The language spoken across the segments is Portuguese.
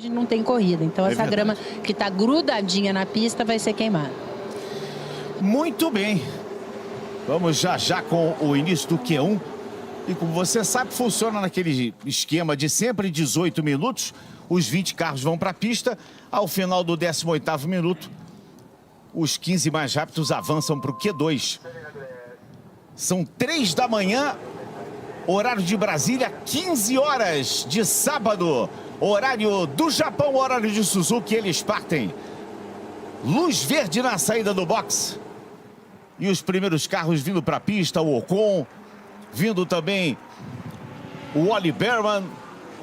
não tem corrida. Então essa grama que está grudadinha na pista vai ser queimada. Muito bem. Vamos já com o início do Q1. E como você sabe, funciona naquele esquema de sempre 18 minutos. Os 20 carros vão para a pista. Ao final do 18º minuto, os 15 mais rápidos avançam para o Q2. São 3 da manhã, horário de Brasília, 15 horas de sábado. Horário do Japão, horário de Suzuki, eles partem. Luz verde na saída do box. E os primeiros carros vindo para a pista, o Ocon, vindo também o Ollie Bearman,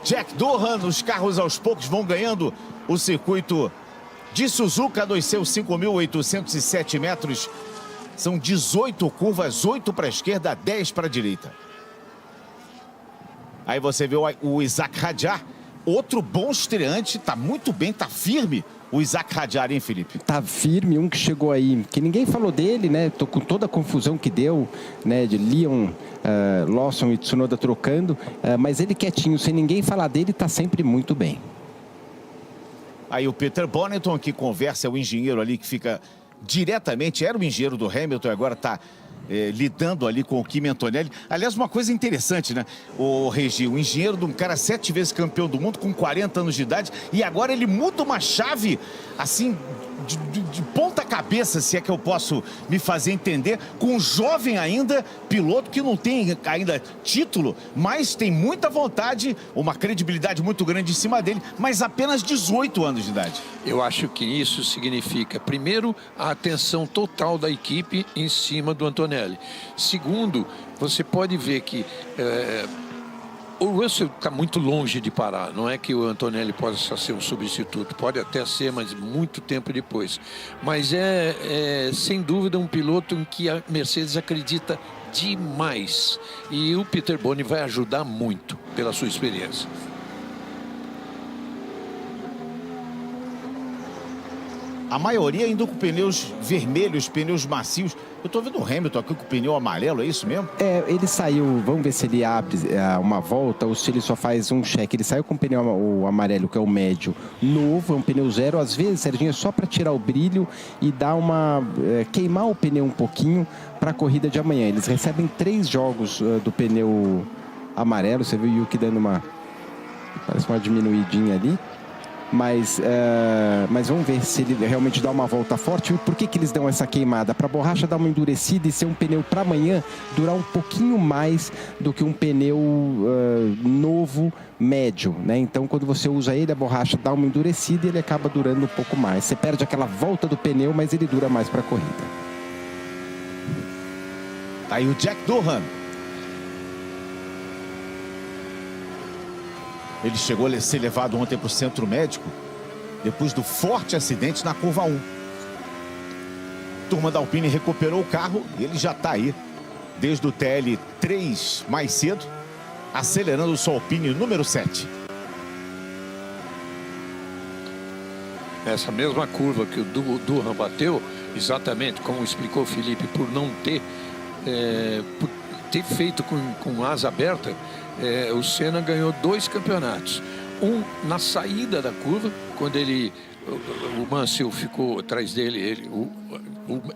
Jack Doohan. Os carros aos poucos vão ganhando o circuito de Suzuka dos seus 5.807 metros. São 18 curvas, 8 para a esquerda, 10 para a direita. Aí você vê o Isaac Hadjar, outro bom estreante, tá muito bem, tá firme. O Isaac Hadjar, hein, Felipe? Tá firme, um que chegou aí, que ninguém falou dele, né? Tô com toda a confusão que deu, né? De Leon, Lawson e Tsunoda trocando, mas ele quietinho, sem ninguém falar dele, tá sempre muito bem. Aí o Peter Bonington, que conversa, é o engenheiro ali que fica diretamente, era o engenheiro do Hamilton, agora tá lidando ali com o Kimi Antonelli. Aliás, uma coisa interessante, né? O Regi, o engenheiro de um cara 7 vezes campeão do mundo, com 40 anos de idade, e agora ele muda uma chave, assim, de ponta cabeça, se é que eu posso me fazer entender, com um jovem ainda, piloto que não tem ainda título, mas tem muita vontade, uma credibilidade muito grande em cima dele, mas apenas 18 anos de idade. Eu acho que isso significa, primeiro, a atenção total da equipe em cima do Antonelli. Segundo, você pode ver que o Russell está muito longe de parar. Não é que o Antonelli possa ser um substituto, pode até ser, mas muito tempo depois. Mas sem dúvida um piloto em que a Mercedes acredita demais. E o Peter Boni vai ajudar muito pela sua experiência. A maioria indo com pneus vermelhos, pneus macios. Eu tô vendo o Hamilton aqui com o pneu amarelo, é isso mesmo? Ele saiu, vamos ver se ele abre uma volta ou se ele só faz um check. Ele saiu com o pneu o amarelo, que é o médio, novo, é um pneu zero. Às vezes, Serginho, é só para tirar o brilho e dar queimar o pneu um pouquinho para a corrida de amanhã. Eles recebem 3 jogos do pneu amarelo. Você viu o Yuki dando parece uma diminuidinha ali. Mas vamos ver se ele realmente dá uma volta forte. E por que eles dão essa queimada? Para a borracha dar uma endurecida e ser um pneu para amanhã durar um pouquinho mais do que um pneu novo, médio, né? Então, quando você usa ele, a borracha dá uma endurecida e ele acaba durando um pouco mais. Você perde aquela volta do pneu, mas ele dura mais para a corrida. Tá aí o Jack Doohan. Ele chegou a ser levado ontem para o centro médico depois do forte acidente na curva 1. Turma da Alpine recuperou o carro e ele já está aí desde o TL3 mais cedo, acelerando o seu Alpine número 7. Essa mesma curva que o Doohan bateu, exatamente como explicou o Felipe, por não ter feito com asa aberta, o Senna ganhou 2 campeonatos. Um na saída da curva, quando o Mansell ficou atrás dele,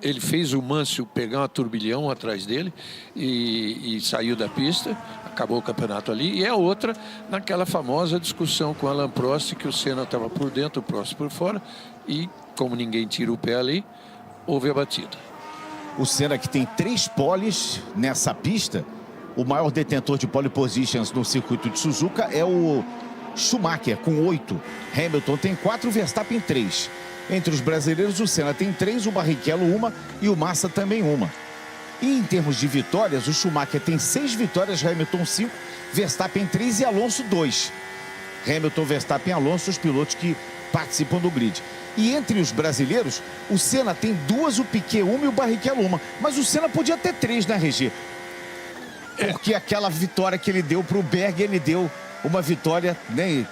ele fez o Mansell pegar um turbilhão atrás dele e saiu da pista, acabou o campeonato ali. E a outra, naquela famosa discussão com Alain Prost, que o Senna estava por dentro, o Prost por fora, e como ninguém tira o pé ali, houve a batida. O Senna, que tem 3 poles nessa pista, o maior detentor de pole positions no circuito de Suzuka é o Schumacher, com 8. Hamilton tem 4, Verstappen 3. Entre os brasileiros, o Senna tem 3, o Barrichello 1 e o Massa também 1. E em termos de vitórias, o Schumacher tem 6 vitórias, Hamilton 5, Verstappen 3 e Alonso 2. Hamilton, Verstappen e Alonso, os pilotos que participam do grid. E entre os brasileiros, o Senna tem 2, o Piquet 1 e o Barrichello 1. Mas o Senna podia ter 3, né, Regi? Porque aquela vitória que ele deu para o Berger, ele deu uma vitória, né,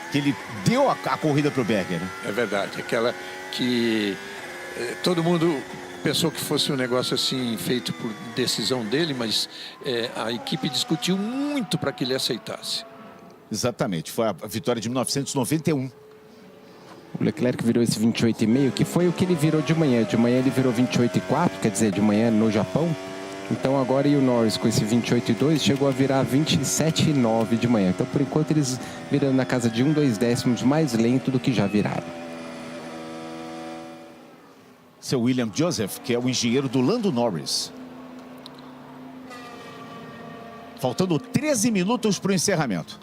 que ele deu a corrida para o Berger, né? É verdade, aquela que todo mundo pensou que fosse um negócio assim feito por decisão dele, mas a equipe discutiu muito para que ele aceitasse. Exatamente, foi a vitória de 1991. O Leclerc virou esse 28,5, que foi o que ele virou de manhã. De manhã ele virou 28,4, quer dizer, de manhã no Japão. Então agora e o Norris com esse 28,2 chegou a virar 27,9 de manhã. Então por enquanto eles virando na casa de 2 décimos mais lento do que já viraram. Seu William Joseph, que é o engenheiro do Lando Norris. Faltando 13 minutos para o encerramento.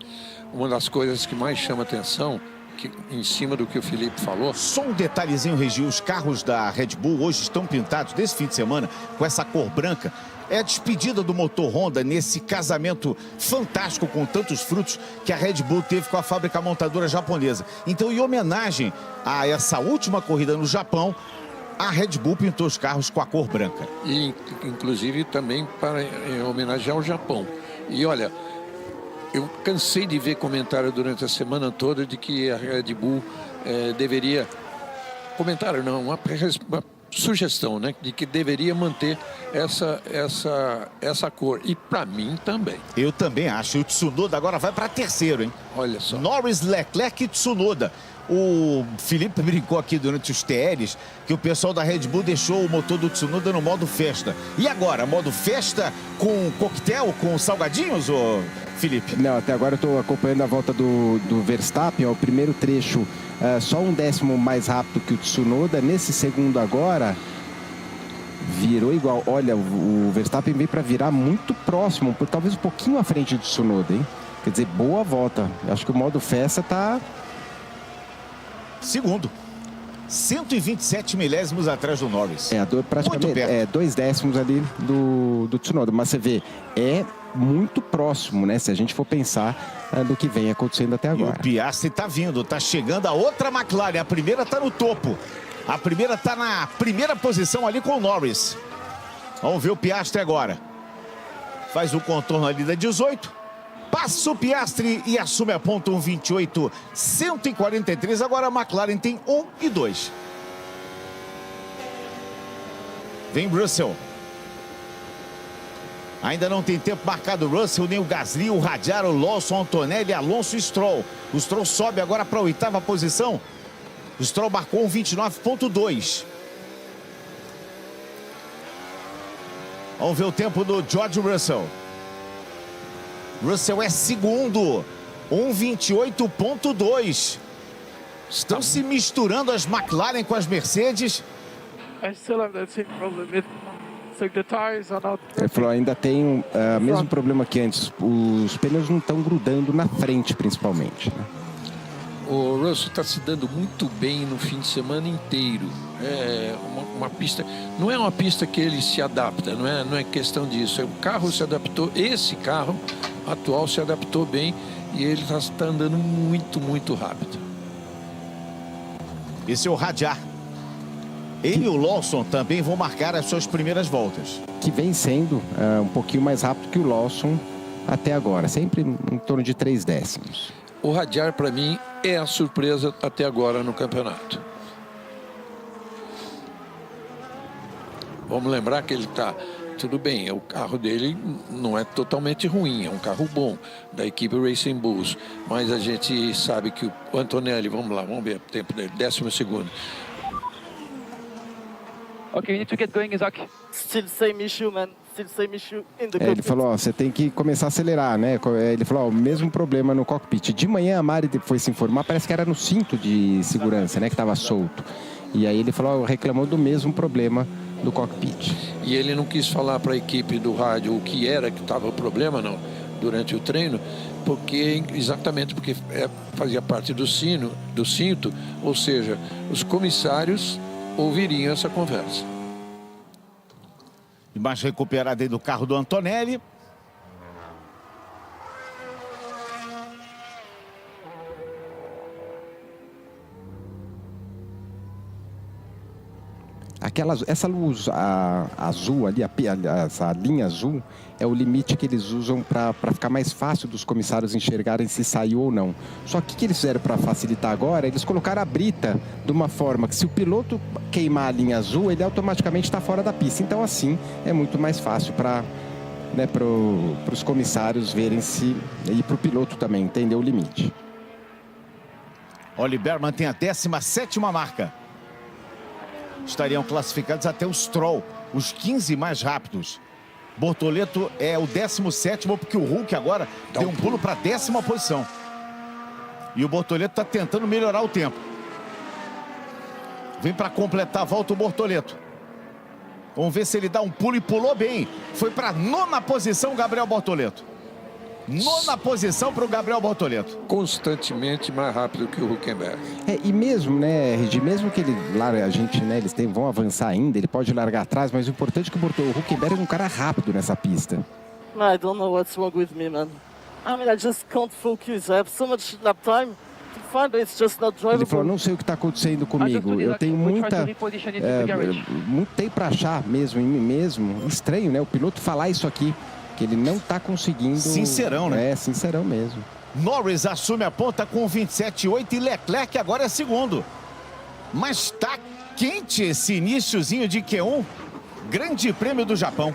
Uma das coisas que mais chama atenção, que, em cima do que o Felipe falou... Só um detalhezinho, Regi, os carros da Red Bull hoje estão pintados, desse fim de semana, com essa cor branca. É a despedida do motor Honda nesse casamento fantástico com tantos frutos que a Red Bull teve com a fábrica montadora japonesa. Então, em homenagem a essa última corrida no Japão, a Red Bull pintou os carros com a cor branca. E, inclusive, também para homenagear o Japão. E, olha, eu cansei de ver comentário durante a semana toda de que a Red Bull deveria... Comentário não, uma sugestão, né? De que deveria manter essa cor. E para mim também. Eu também acho. E o Tsunoda agora vai para terceiro, hein? Olha só. Norris, Leclerc e Tsunoda. O Felipe brincou aqui durante os TLs que o pessoal da Red Bull deixou o motor do Tsunoda no modo festa. E agora, modo festa com coquetel, com salgadinhos, ô Felipe? Não, até agora eu estou acompanhando a volta do Verstappen, ó, o primeiro trecho só 1 décimo mais rápido que o Tsunoda. Nesse segundo agora, virou igual. Olha, o Verstappen veio para virar muito próximo, talvez um pouquinho à frente do Tsunoda, hein? Quer dizer, boa volta. Acho que o modo festa tá... Segundo. 127 milésimos atrás do Norris. Praticamente 2 décimos ali do Tsunoda. Mas você vê, é muito próximo, né? Se a gente for pensar do que vem acontecendo até agora. E o Piastri está vindo, está chegando a outra McLaren. A primeira está no topo. A primeira está na primeira posição ali com o Norris. Vamos ver o Piastri agora. Faz o contorno ali da 18. Passa o Piastri e assume a ponta 1,28, 143. Agora a McLaren tem 1 e 2. Vem Russell. Ainda não tem tempo marcado o Russell, nem o Gasly, o Hadjar, o Lawson, o Antonelli, Alonso e Stroll. O Stroll sobe agora para a 8ª posição. O Stroll marcou 1,29,2. Vamos ver o tempo do George Russell. Russell é segundo, 1,28,2. Estão se misturando as McLaren com as Mercedes. Ele falou, ainda tem o mesmo problema que antes. Os pneus não estão grudando na frente, principalmente, né? O Russell está se dando muito bem no fim de semana inteiro. É uma pista, não é uma pista que ele se adapta, não é questão disso. O carro se adaptou, esse carro atual se adaptou bem e ele está andando muito, muito rápido. Esse é o Hadjar. Ele e o Lawson também vão marcar as suas primeiras voltas. Que vem sendo um pouquinho mais rápido que o Lawson até agora, sempre em torno de 3 décimos. O Hadjar, para mim, é a surpresa até agora no campeonato. Vamos lembrar que ele está... Tudo bem, o carro dele não é totalmente ruim, é um carro bom da equipe Racing Bulls. Mas a gente sabe que o Antonelli, vamos lá, vamos ver o tempo dele, 10º. Okay, we need to get going, Isaac. Still same issue, man. Still same issue in the cockpit. Ele falou, ó, você tem que começar a acelerar, né? Ele falou, ó, o mesmo problema no cockpit. De manhã a Mari foi se informar, parece que era no cinto de segurança, né? Que estava solto. E aí ele falou, ó, reclamou do mesmo problema do cockpit. E ele não quis falar para a equipe do rádio o que era que estava o problema, não, durante o treino, exatamente porque fazia parte do cinto, ou seja, os comissários ouviriam essa conversa. Imagem recuperada aí do carro do Antonelli. Essa luz azul ali, essa linha azul, é o limite que eles usam para ficar mais fácil dos comissários enxergarem se saiu ou não. Só que o que eles fizeram para facilitar agora, eles colocaram a brita de uma forma que se o piloto queimar a linha azul, ele automaticamente está fora da pista. Então assim é muito mais fácil para né, para os comissários verem se, e para o piloto também entender o limite. Oli Berman tem a 17ª marca. Estariam classificados até o Stroll, os 15 mais rápidos. Bortoleto é o 17º, porque o Hulk agora deu um pulo para a 10ª posição. E o Bortoleto está tentando melhorar o tempo. Vem para completar a volta o Bortoleto. Vamos ver se ele dá um pulo e pulou bem. Foi para a 9ª posição o Gabriel Bortoleto. 9ª posição para o Gabriel Bortoleto. Constantemente mais rápido que o Hülkenberg. E mesmo, né, Regi, mesmo que ele larga, a gente, né, eles vão avançar ainda, ele pode largar atrás, mas o importante é que o Hülkenberg é um cara rápido nessa pista. I don't know what's wrong with me, man. I mean, I just can't focus. I have so much lap time to find, but it's just not drivable. Ele falou, não sei o que está acontecendo comigo. Eu tenho muito tempo para achar mesmo em mim mesmo. Estranho, né? O piloto falar isso aqui, que ele não está conseguindo. Sincerão, né? É, sincerão mesmo. Norris assume a ponta com 27,8 e Leclerc agora é segundo. Mas está quente esse iniciozinho de Q1. Grande Prêmio do Japão.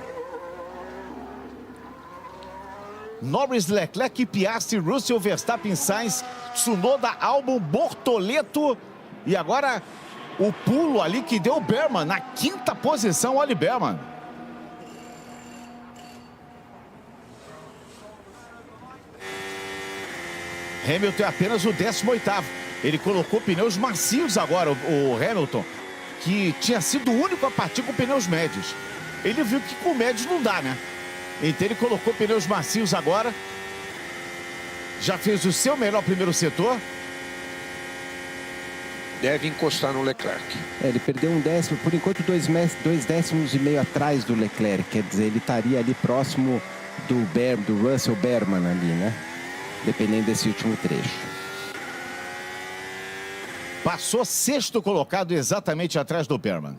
Norris, Leclerc, Piastri, Russell, Verstappen, Sainz, Tsunoda, Albon, Bortoleto. E agora o pulo ali que deu o Berman na 5ª posição, Oli Berman. Hamilton é apenas o 18º. Ele colocou pneus macios agora, o Hamilton, que tinha sido o único a partir com pneus médios. Ele viu que com médios não dá, né? Então ele colocou pneus macios agora. Já fez o seu melhor primeiro setor. Deve encostar no Leclerc. Ele perdeu um décimo, por enquanto 2,5 décimos atrás do Leclerc. Quer dizer, ele estaria ali próximo do Russell Berman ali, né? Dependendo desse último trecho. Passou 6º colocado exatamente atrás do Berman.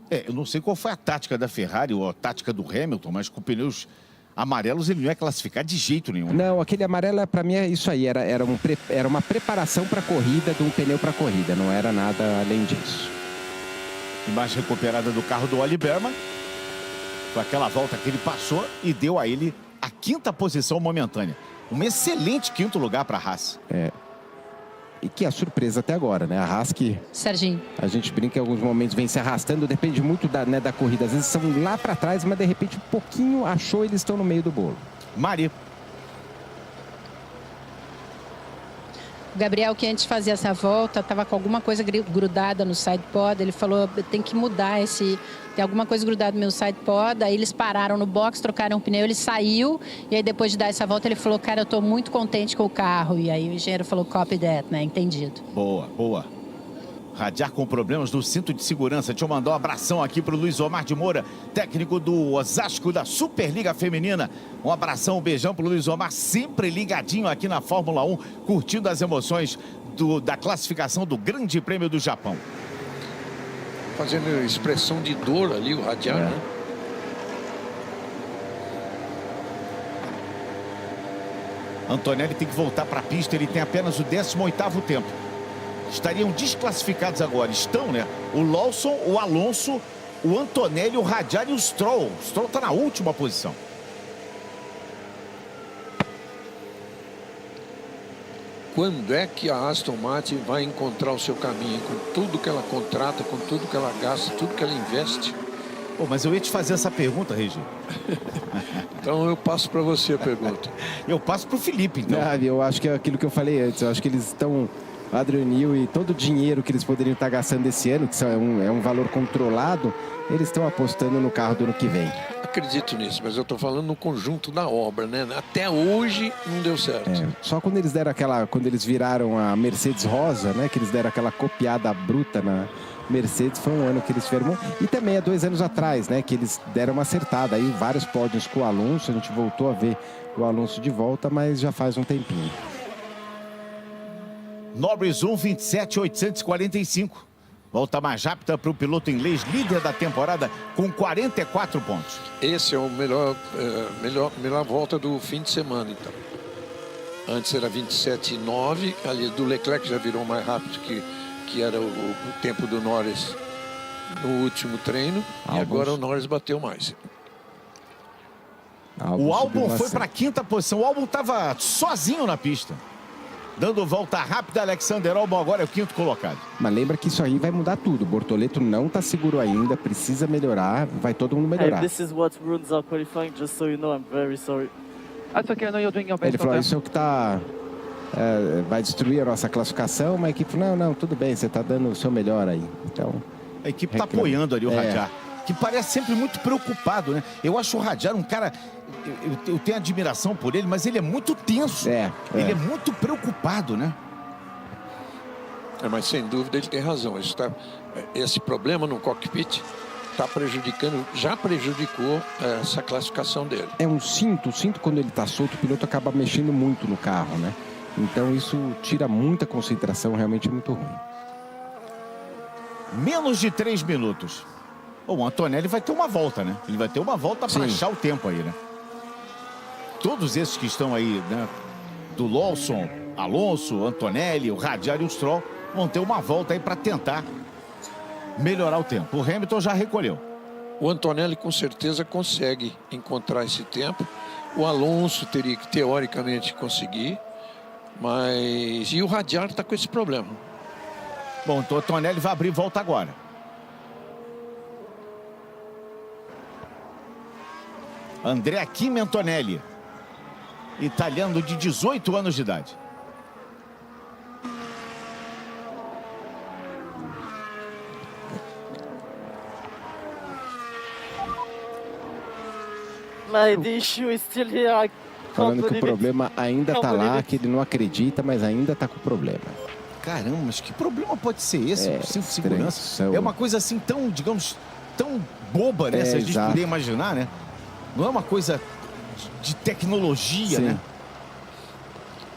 Eu não sei qual foi a tática da Ferrari ou a tática do Hamilton, mas com pneus amarelos ele não ia classificar de jeito nenhum. Não, aquele amarelo para mim é isso aí, era uma preparação para a corrida, de um pneu para a corrida, não era nada além disso. Imagem recuperada do carro do Oli Berman. Com aquela volta que ele passou e deu a ele a 5ª posição momentânea. Um excelente 5º lugar para a Haas. E que é a surpresa até agora, né? A Haas que... Serginho. A gente brinca em alguns momentos, vem se arrastando, depende muito da corrida. Às vezes são lá para trás, mas de repente um pouquinho achou, eles estão no meio do bolo. Mari. O Gabriel, que antes de fazer essa volta, estava com alguma coisa grudada no side pod. Ele falou, tem que mudar tem alguma coisa grudada no meu side pod. Aí eles pararam no box, trocaram o pneu, ele saiu. E aí depois de dar essa volta, ele falou, cara, eu estou muito contente com o carro. E aí o engenheiro falou, copy that, né? Entendido. Boa, boa. Radiar com problemas do cinto de segurança. Deixa eu mandar um abração aqui para o Luiz Omar de Moura, técnico do Osasco da Superliga Feminina. Um abração, um beijão para o Luiz Omar, sempre ligadinho aqui na Fórmula 1, curtindo as emoções da classificação do Grande Prêmio do Japão. Fazendo expressão de dor ali, o Radiar, né? Antonelli tem que voltar para a pista, ele tem apenas o 18º tempo. Estariam desclassificados agora, estão, né? O Lawson, o Alonso, o Antonelli, o Radiar e o Stroll. O Stroll está na última posição. Quando é que a Aston Martin vai encontrar o seu caminho? Com tudo que ela contrata, com tudo que ela gasta, tudo que ela investe. Pô, mas eu ia te fazer essa pergunta, Regi. Então eu passo para você a pergunta. Eu passo para o Felipe, então. Eu acho que é aquilo que eu falei antes. Eu acho que eles estão... Adrian Newey e todo o dinheiro que eles poderiam estar gastando esse ano, que é um valor controlado, eles estão apostando no carro do ano que vem. Acredito nisso, mas eu estou falando no conjunto da obra, né? Até hoje não deu certo. Só quando eles deram quando eles viraram a Mercedes rosa, né? Que eles deram aquela copiada bruta na Mercedes, foi um ano que eles fizeram. E também há 2 anos atrás, né? Que eles deram uma acertada. Aí vários pódios com o Alonso, a gente voltou a ver o Alonso de volta, mas já faz um tempinho. Norris 1,27,845. Volta mais rápida para o piloto inglês, líder da temporada, com 44 pontos. Esse é o melhor volta do fim de semana, então. Antes era 27,9. Ali do Leclerc já virou mais rápido que era o tempo do Norris no último treino e agora o Norris bateu mais. O Albon foi para a 5ª posição. O Albon estava sozinho na pista. Dando volta rápida, Alexander Albon agora é o 5º colocado. Mas lembra que isso aí vai mudar tudo. O Bortoleto não está seguro ainda, precisa melhorar, vai todo mundo melhorar. Hey, this is what ruins our qualifying, just so you know, I'm very sorry. That's okay, I know you're doing your best. Ele falou, isso é o que está... vai destruir a nossa classificação, mas a equipe falou, não, tudo bem, você está dando o seu melhor aí. Então, a equipe está apoiando ali o Hadjar, que parece sempre muito preocupado, né? Eu acho o Hadjar um cara... Eu tenho admiração por ele, mas ele é muito tenso. Ele é muito preocupado, né? Mas sem dúvida ele tem razão. Esse problema no cockpit está prejudicando, já prejudicou essa classificação dele. É um cinto. O cinto, quando ele está solto, o piloto acaba mexendo muito no carro, né? Então isso tira muita concentração, realmente é muito ruim. Menos de 3 minutos. O Antonelli vai ter uma volta, né? Ele vai ter uma volta para achar o tempo aí, né? Todos esses que estão aí, né? Do Lawson, Alonso, Antonelli, o Hadjar e o Stroll vão ter uma volta aí para tentar melhorar o tempo. O Hamilton já recolheu. O Antonelli com certeza consegue encontrar esse tempo. O Alonso teria que teoricamente conseguir. Mas... E o Hadjar está com esse problema. Bom, então o Antonelli vai abrir volta agora. Andrea Kimi Antonelli. Italiano de 18 anos de idade. My issue is still here. I Falando que o problema ainda está lá, que ele não acredita, mas ainda está com o problema. Caramba, mas que problema pode ser esse? Cinto de segurança. É uma coisa assim tão, digamos, tão boba, né? Se a gente puder imaginar, né? Não é uma coisa de tecnologia, né?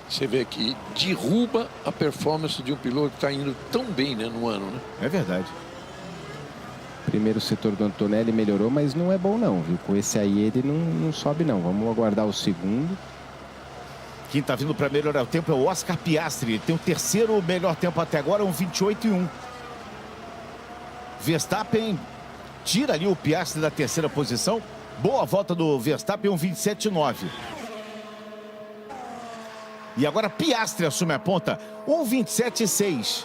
Você vê que derruba a performance de um piloto que está indo tão bem, né, no ano, né? É verdade. Primeiro setor do Antonelli melhorou, mas não é bom não, viu? Com esse aí ele não sobe não. Vamos aguardar o segundo. Quem está vindo para melhorar o tempo é o Oscar Piastri. Ele tem o 3º melhor tempo até agora, um 28,1. Verstappen tira ali o Piastri da 3ª posição. Boa volta do Verstappen, um 27,9. E agora Piastri assume a ponta, um 27,6.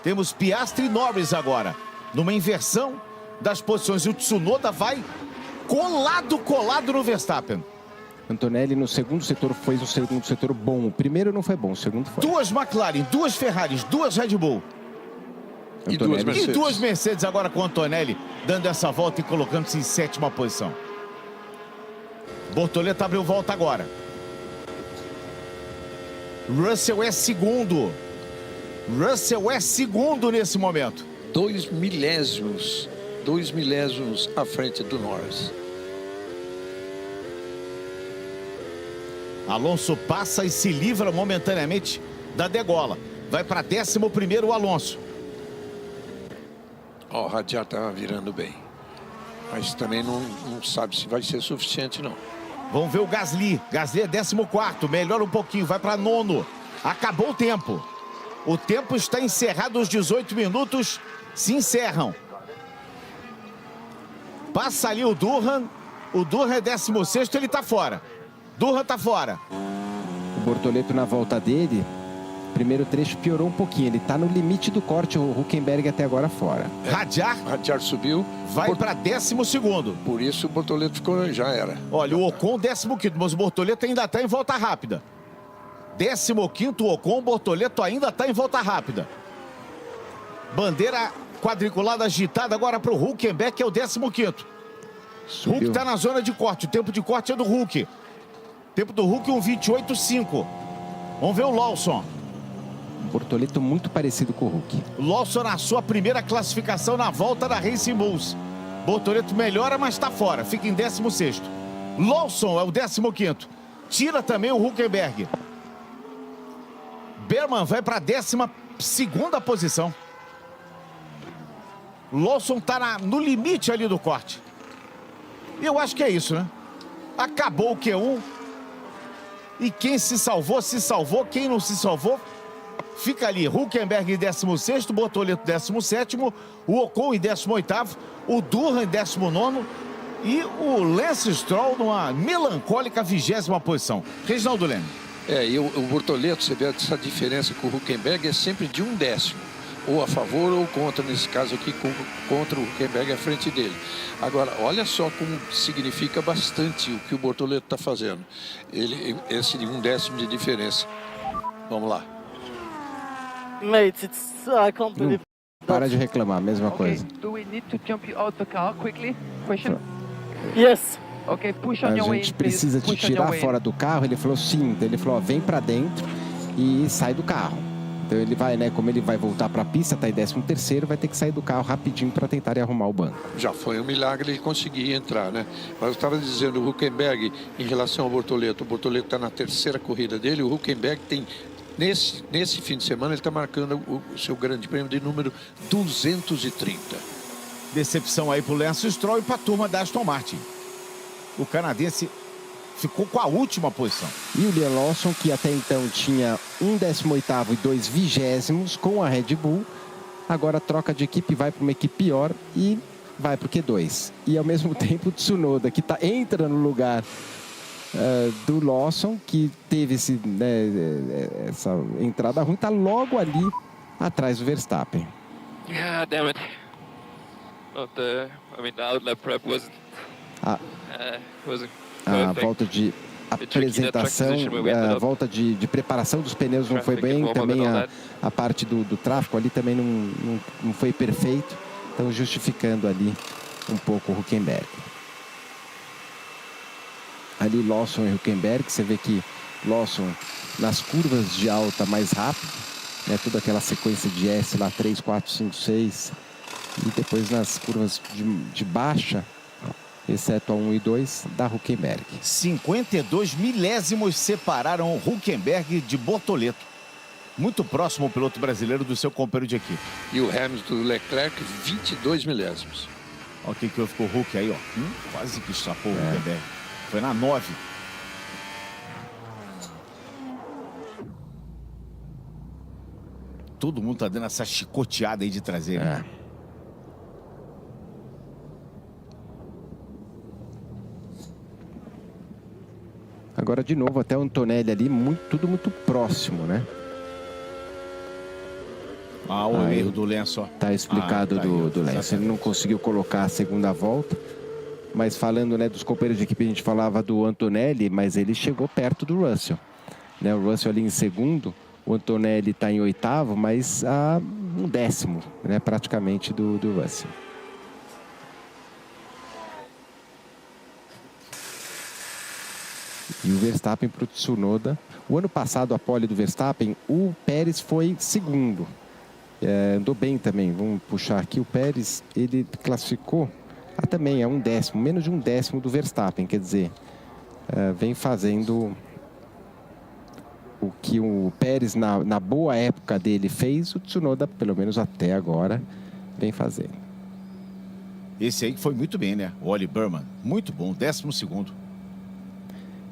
Temos Piastri e Norris agora, numa inversão das posições. E o Tsunoda vai colado no Verstappen. Antonelli no segundo setor fez um segundo setor bom. O primeiro não foi bom, o segundo foi. 2 McLaren, 2 Ferraris, 2 Red Bull. E 2 Mercedes. E 2 Mercedes agora com o Antonelli dando essa volta e colocando-se em 7ª posição. Bortoleto abriu volta agora. Russell é segundo. Russell é segundo nesse momento. 2 milésimos à frente do Norris. Alonso passa e se livra momentaneamente da degola. Vai para 11º o Alonso. O Hadjar está virando bem. Mas também não sabe se vai ser suficiente, não. Vamos ver o Gasly. Gasly é 14º. Melhora um pouquinho. Vai para 9º. Acabou o tempo. O tempo está encerrado. Os 18 minutos se encerram. Passa ali o Durham. O Durham é 16º. Ele está fora. Durham está fora. O Bortoleto na volta dele, primeiro trecho piorou um pouquinho. Ele está no limite do corte. O Hülkenberg até agora fora. Hadjar subiu. Vai para 12º. Por isso o Bortoleto ficou, já era. Olha, o Ocon 15º, mas o Bortoleto ainda está em volta rápida. 15º o Ocon, o Bortoleto ainda está em volta rápida. Bandeira quadriculada agitada agora para o Hülkenberg, que é o 15º. Hulk está na zona de corte. O tempo de corte é do Hulk. Tempo do Hulk, 1:28,5. Vamos ver o Lawson. Bortoleto muito parecido com o Hulk. Lawson na sua primeira classificação na volta da Racing Bulls. Bortoleto melhora, mas está fora. Fica em 16º. Lawson é o 15º. Tira também o Hülkenberg. Berman vai para a 12ª posição. Lawson está no limite ali do corte. E eu acho que é isso, né? Acabou o Q1. E quem se salvou, se salvou. Quem não se salvou, Fica ali Hülkenberg em 16º, Bortoleto 17º, o Ocon em 18º, o Durham em 19º e o Lance Stroll numa melancólica 20ª posição. Reginaldo Leme. E o Bortoleto, você vê essa diferença com o Hülkenberg é sempre de 1/10. Ou a favor ou contra, nesse caso aqui, contra o Hülkenberg à frente dele. Agora, olha só como significa bastante o que o Bortoleto está fazendo. Esse de 1/10 de diferença. Vamos lá. Mate, I can't believe Para de reclamar, mesma Okay, coisa. do we need to jump you out the car quickly? Question? Yes. Okay, push on A your way in, gente please. precisa te Push on your tirar way in. fora do carro. Ele falou sim. Então ele falou, ó, vem pra dentro e sai do carro. Então ele vai, né, como ele vai voltar pra pista, tá em 13º, vai ter que sair do carro rapidinho para tentar arrumar o banco. Já foi um milagre ele conseguir entrar, né? Mas eu estava dizendo, o Hülkenberg, em relação ao Bortoleto, o Bortoleto está na 3ª corrida dele, o Hülkenberg tem, nesse fim de semana, ele está marcando o seu grande prêmio de número 230. Decepção aí pro Lance Stroll e pra turma da Aston Martin. O canadense ficou com a última posição. E o Liam Lawson, que até então tinha um 18º e 2 vigésimos com a Red Bull, agora troca de equipe, vai para uma equipe pior e vai para o Q2. E ao mesmo tempo o Tsunoda, que entra no lugar do Lawson, que teve essa entrada ruim, está logo ali atrás do Verstappen. Yeah, damn it. The outlap prep wasn't A perfect. volta de apresentação, a volta de preparação dos pneus não foi bem, também a parte do tráfego ali também não foi perfeito, então justificando ali um pouco o Hülkenberg. Ali Lawson e Hülkenberg, você vê que Lawson nas curvas de alta mais rápido, né, toda aquela sequência de S lá, 3, 4, 5, 6, e depois nas curvas de baixa, exceto a 1 e 2, da Hülkenberg. 52 milésimos separaram o Hülkenberg de Bortoleto. Muito próximo o piloto brasileiro do seu companheiro de equipe. E o Hamilton do Leclerc, 22 milésimos. Olha o que houve com o Hulk aí, ó. Quase que escapou o Hülkenberg. Foi na 9. Todo mundo tá dando essa chicoteada aí de traseira. Né? Agora, de novo, até o Antonelli ali, tudo muito próximo, né? O erro do Lance, ó. Tá explicado do Lance. Ele não conseguiu colocar a segunda volta. Mas falando, né, dos companheiros de equipe, a gente falava do Antonelli, mas ele chegou perto do Russell. Né, o Russell ali em segundo, o Antonelli está em 8º, mas a 1/10, né, praticamente do Russell. E o Verstappen para o Tsunoda. O ano passado, a pole do Verstappen, o Pérez foi segundo. Andou bem também. Vamos puxar aqui. O Pérez, ele classificou também a 1/10, menos de 1/10 do Verstappen. Quer dizer, vem fazendo o que o Pérez, na boa época dele, fez. O Tsunoda, pelo menos até agora, vem fazendo. Esse aí foi muito bem, né? O Oli Burman. Muito bom, 12º.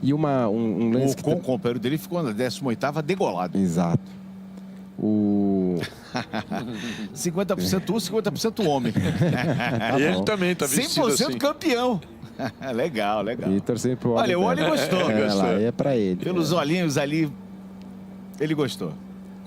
E um lance o companheiro dele ficou na 18ª degolado. Exato. 50% 50% homem. Tá e ele também tá vestido 100% assim. campeão. Legal. E torcendo pro Oli. Olha, o Oli gostou. É pra ele. Pelos olhinhos ali, ele gostou.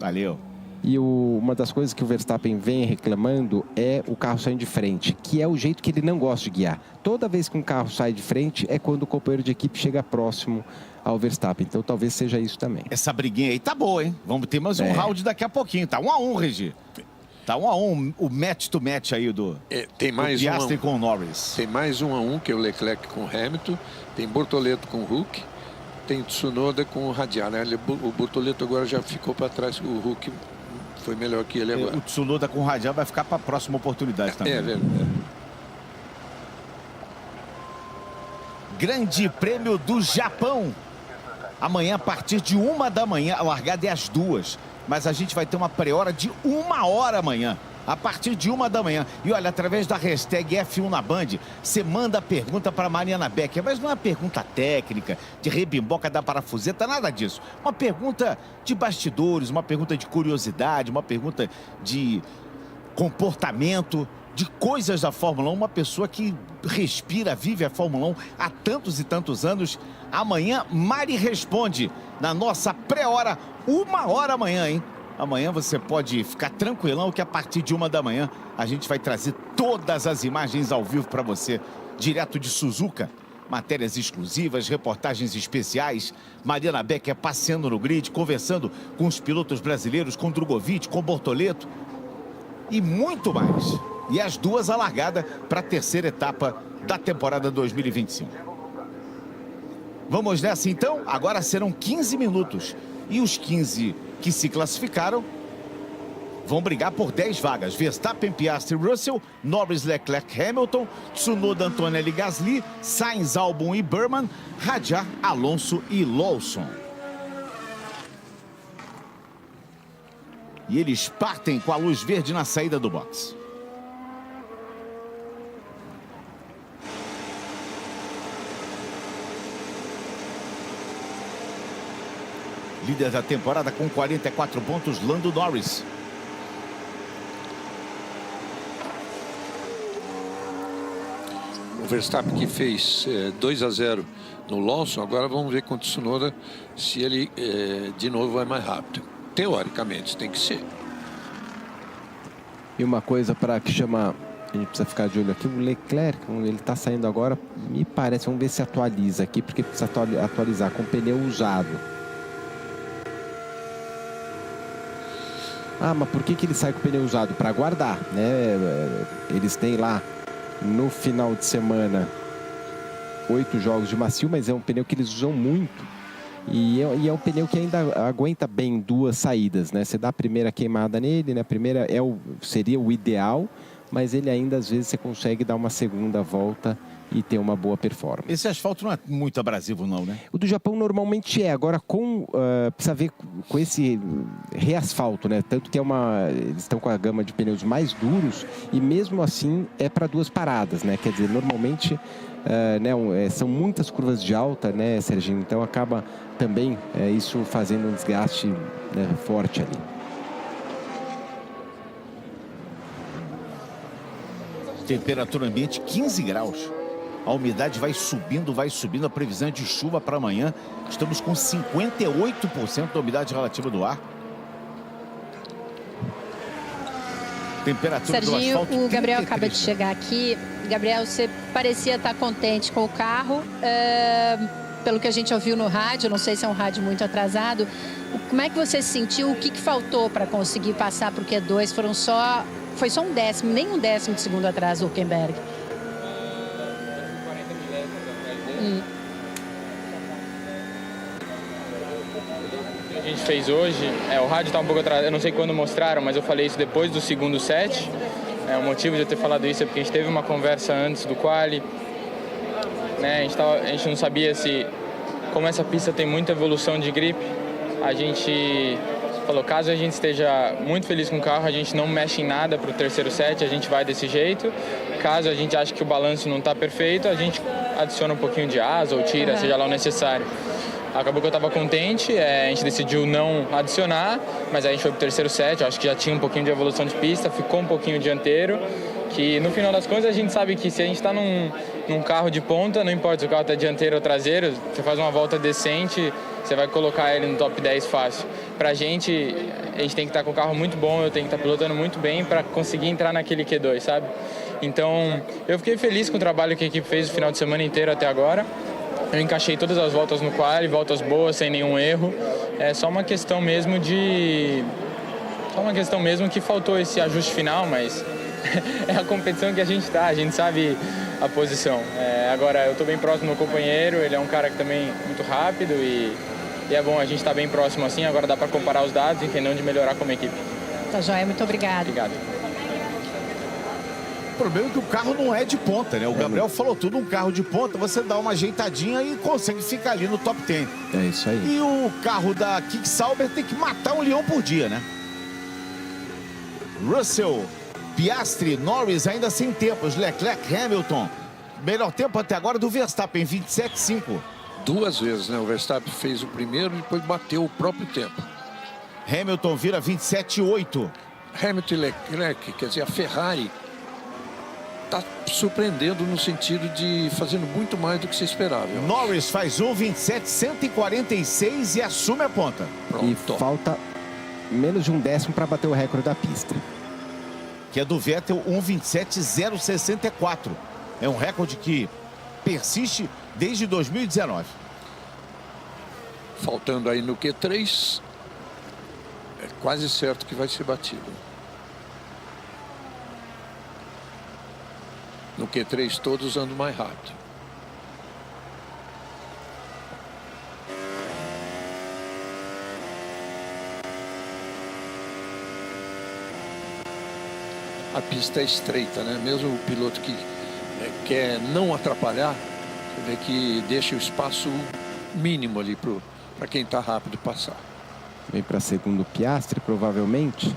Valeu. E uma das coisas que o Verstappen vem reclamando é o carro saindo de frente, que é o jeito que ele não gosta de guiar. Toda vez que um carro sai de frente é quando o companheiro de equipe chega próximo ao Verstappen. Então talvez seja isso também. Essa briguinha aí tá boa, hein? Vamos ter mais um round daqui a pouquinho. Tá 1-1, Regi. Tá 1-1 o match-to-match aí do Piastri com o Norris. Tem mais 1-1, que é o Leclerc com o Hamilton. Tem Bortoleto com o Hulk. Tem Tsunoda com o Radiar, né? O Bortoleto agora já ficou para trás. O Hulk foi melhor que ele agora. O Tsunoda com o Radial vai ficar para a próxima oportunidade também. É verdade. Grande Prêmio do Japão. Amanhã, a partir de 1 da manhã, a largada é às 2. Mas a gente vai ter uma pré-hora de 1 hora amanhã. a partir de 1 da manhã. E olha, através da hashtag F1 na Band, você manda a pergunta para Mariana Becker, mas não é uma pergunta técnica, de rebimboca da parafuseta, nada disso. Uma pergunta de bastidores, uma pergunta de curiosidade, uma pergunta de comportamento, de coisas da Fórmula 1, uma pessoa que respira, vive a Fórmula 1 há tantos e tantos anos. Amanhã, Mari responde na nossa pré-hora, 1h amanhã, hein? Amanhã você pode ficar tranquilão que a partir de 1 da manhã a gente vai trazer todas as imagens ao vivo para você, direto de Suzuka. Matérias exclusivas, reportagens especiais, Mariana Becker passeando no grid, conversando com os pilotos brasileiros, com Drogovic, com Bortoleto e muito mais. E as duas a largada para a terceira etapa da temporada 2025. Vamos nessa então? Agora serão 15 minutos. E os 15 que se classificaram vão brigar por 10 vagas. Verstappen, Piastri, Russell, Norris, Leclerc, Hamilton, Tsunoda, Antonelli, Gasly, Sainz, Albon e Burman, Hadjar, Alonso e Lawson. E eles partem com a luz verde na saída do box. Líder da temporada com 44 pontos, Lando Norris. O Verstappen que fez 2-0 no Lawson, agora vamos ver com o Tsunoda se ele de novo vai mais rápido. Teoricamente tem que ser. E uma coisa para que chama, a gente precisa ficar de olho aqui, o Leclerc, ele está saindo agora, me parece, vamos ver se atualiza aqui, porque precisa atualizar com pneu usado. Ah, mas por que ele sai com o pneu usado? Para guardar, né? Eles têm lá no final de semana 8 jogos de macio, mas é um pneu que eles usam muito. E é um pneu que ainda aguenta bem 2 saídas, né? Você dá a primeira queimada nele, né? A primeira seria o ideal, mas ele ainda às vezes você consegue dar uma segunda volta e ter uma boa performance. Esse asfalto não é muito abrasivo não, né? O do Japão normalmente é. Agora precisa ver com esse reasfalto, né? Tanto que eles estão com a gama de pneus mais duros e mesmo assim é para 2 paradas, né? Quer dizer, normalmente são muitas curvas de alta, né, Serginho? Então acaba também isso fazendo um desgaste, né, forte ali. Temperatura ambiente 15 graus. A umidade vai subindo, a previsão de chuva para amanhã. Estamos com 58% da umidade relativa do ar. Temperatura Serginho, do asfalto, o Gabriel 33, acaba de chegar aqui. Gabriel, você parecia estar contente com o carro. Pelo que a gente ouviu no rádio, não sei se é um rádio muito atrasado. Como é que você se sentiu? O que faltou para conseguir passar para o Q2? Foi só um décimo, nem um décimo de segundo atrás do Hülkenberg. A gente fez hoje, o rádio está um pouco atrasado, eu não sei quando mostraram, mas eu falei isso depois do segundo set. O motivo de eu ter falado isso é porque a gente teve uma conversa antes do quali, né? A gente não sabia como essa pista tem muita evolução de grip, a gente falou, caso a gente esteja muito feliz com o carro, a gente não mexe em nada para o terceiro set, a gente vai desse jeito. Caso a gente ache que o balanço não está perfeito, a gente adiciona um pouquinho de asa ou tira, seja lá o necessário. Acabou que eu estava contente, a gente decidiu não adicionar, mas aí a gente foi pro terceiro set, acho que já tinha um pouquinho de evolução de pista, ficou um pouquinho dianteiro, que no final das contas a gente sabe que se a gente está num carro de ponta, não importa se o carro está dianteiro ou traseiro, você faz uma volta decente, você vai colocar ele no top 10 fácil. Pra gente, a gente tem que estar com o carro muito bom, eu tenho que estar pilotando muito bem para conseguir entrar naquele Q2, sabe? Então, eu fiquei feliz com o trabalho que a equipe fez o final de semana inteiro até agora. Eu encaixei todas as voltas no quali, voltas boas, sem nenhum erro. É só uma questão mesmo que faltou esse ajuste final, mas é a competição que a gente sabe a posição. Agora, eu estou bem próximo do meu companheiro, ele é um cara que também é muito rápido e é bom a gente estar bem próximo assim, agora dá para comparar os dados e entender onde melhorar como equipe. Tá joia, muito obrigado. Obrigado. O problema é que o carro não é de ponta, né? O Gabriel falou tudo, um carro de ponta, você dá uma ajeitadinha e consegue ficar ali no top 10. É isso aí. E o carro da Kick Sauber tem que matar um leão por dia, né? Russell Piastri, Norris ainda sem tempos. Leclerc, Hamilton. Melhor tempo até agora do Verstappen, 27,5. 2 vezes, né? O Verstappen fez o primeiro e depois bateu o próprio tempo. Hamilton vira 27,8. Hamilton e Leclerc, quer dizer, a Ferrari está surpreendendo no sentido de fazendo muito mais do que se esperava. Norris faz 1,27,146 e assume a ponta. E Pronto. falta menos de um décimo para bater o recorde da pista. Que é do Vettel, 1,27,064. É um recorde que persiste desde 2019. Faltando aí no Q3, é quase certo que vai ser batido. No Q3 todos andam mais rápido. A pista é estreita, né? Mesmo o piloto que quer não atrapalhar, você vê que deixa o espaço mínimo ali para quem está rápido passar. Vem para segundo Piastri, provavelmente.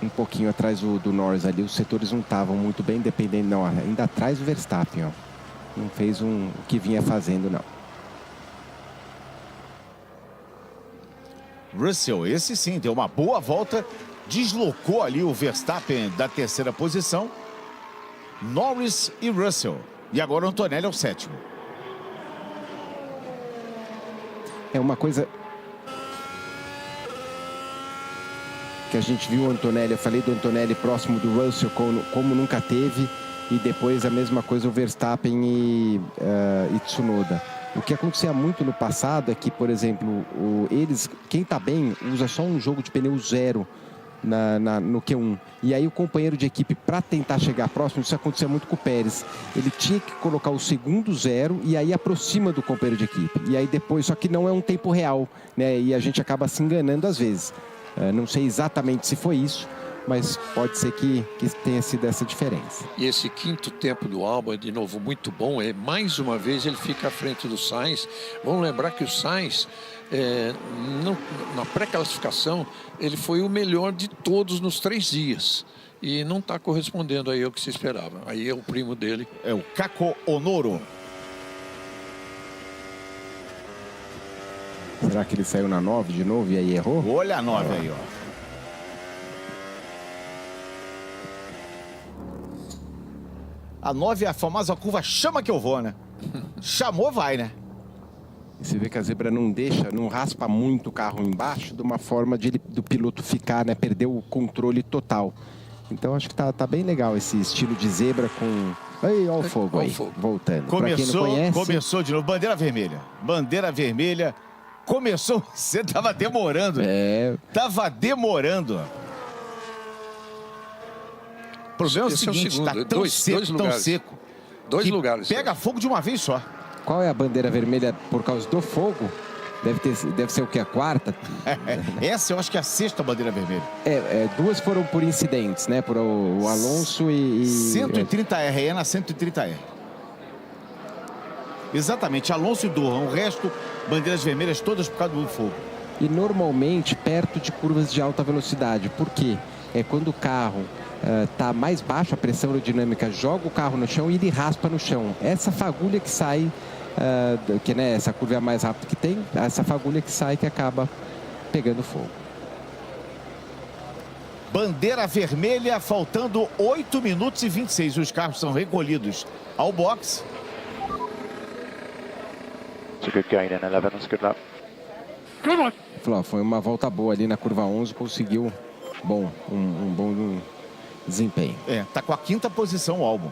Um pouquinho atrás do Norris ali. Os setores não estavam muito bem, dependendo. Não, ainda atrás do Verstappen, ó. Não fez o que vinha fazendo, não. Russell, esse sim, deu uma boa volta. Deslocou ali o Verstappen da terceira posição. Norris e Russell. E agora o Antonelli é o 7º. É uma coisa que a gente viu o Antonelli. Eu falei do Antonelli próximo do Russell como nunca teve. E depois a mesma coisa o Verstappen e Tsunoda. O que acontecia muito no passado é que, por exemplo, quem está bem usa só um jogo de pneu zero no Q1. E aí o companheiro de equipe, para tentar chegar próximo, isso acontecia muito com o Pérez. Ele tinha que colocar o segundo zero e aí aproxima do companheiro de equipe. E aí depois, só que não é um tempo real, né? E a gente acaba se enganando às vezes. Não sei exatamente se foi isso, mas pode ser que tenha sido essa diferença. E esse quinto tempo do Albon, de novo, muito bom. Mais uma vez ele fica à frente do Sainz. Vamos lembrar que o Sainz, na pré-classificação, ele foi o melhor de todos nos 3 dias. E não está correspondendo aí ao que se esperava. Aí é o primo dele. É o Kako Onoro. Será que ele saiu na 9 de novo e aí errou? Olha a 9 aí, ó. A 9 é a famosa curva chama que eu vou, né? Chamou, vai, né? E você vê que a zebra não raspa muito o carro embaixo, de uma forma do piloto ficar, né? Perder o controle total. Então acho que tá bem legal esse estilo de zebra com... Aí, olha o fogo aí, voltando. Pra quem não conhece... Começou de novo, bandeira vermelha. Bandeira vermelha. Começou, você tava demorando. Tava demorando. O problema é o seguinte, tá tão seco, tão seco. 2 lugares. Pega fogo de uma vez só. Qual é a bandeira vermelha por causa do fogo? Deve ser o que? A 4ª? Essa eu acho que é a 6ª bandeira vermelha. 2 foram por incidentes, né? Por o Alonso e... 130R, é na 130R. Exatamente, Alonso e Durham. O resto, bandeiras vermelhas todas por causa do fogo. E normalmente perto de curvas de alta velocidade. Por quê? É quando o carro está mais baixa a pressão aerodinâmica, joga o carro no chão e ele raspa no chão. Essa fagulha que sai, que né, essa curva é a mais rápida que tem, essa fagulha que sai que acaba pegando fogo. Bandeira vermelha, faltando 8 minutos e 26. Os carros são recolhidos ao box. Foi uma volta boa ali na curva 11, conseguiu um bom desempenho. Tá com a 5ª posição o Albon.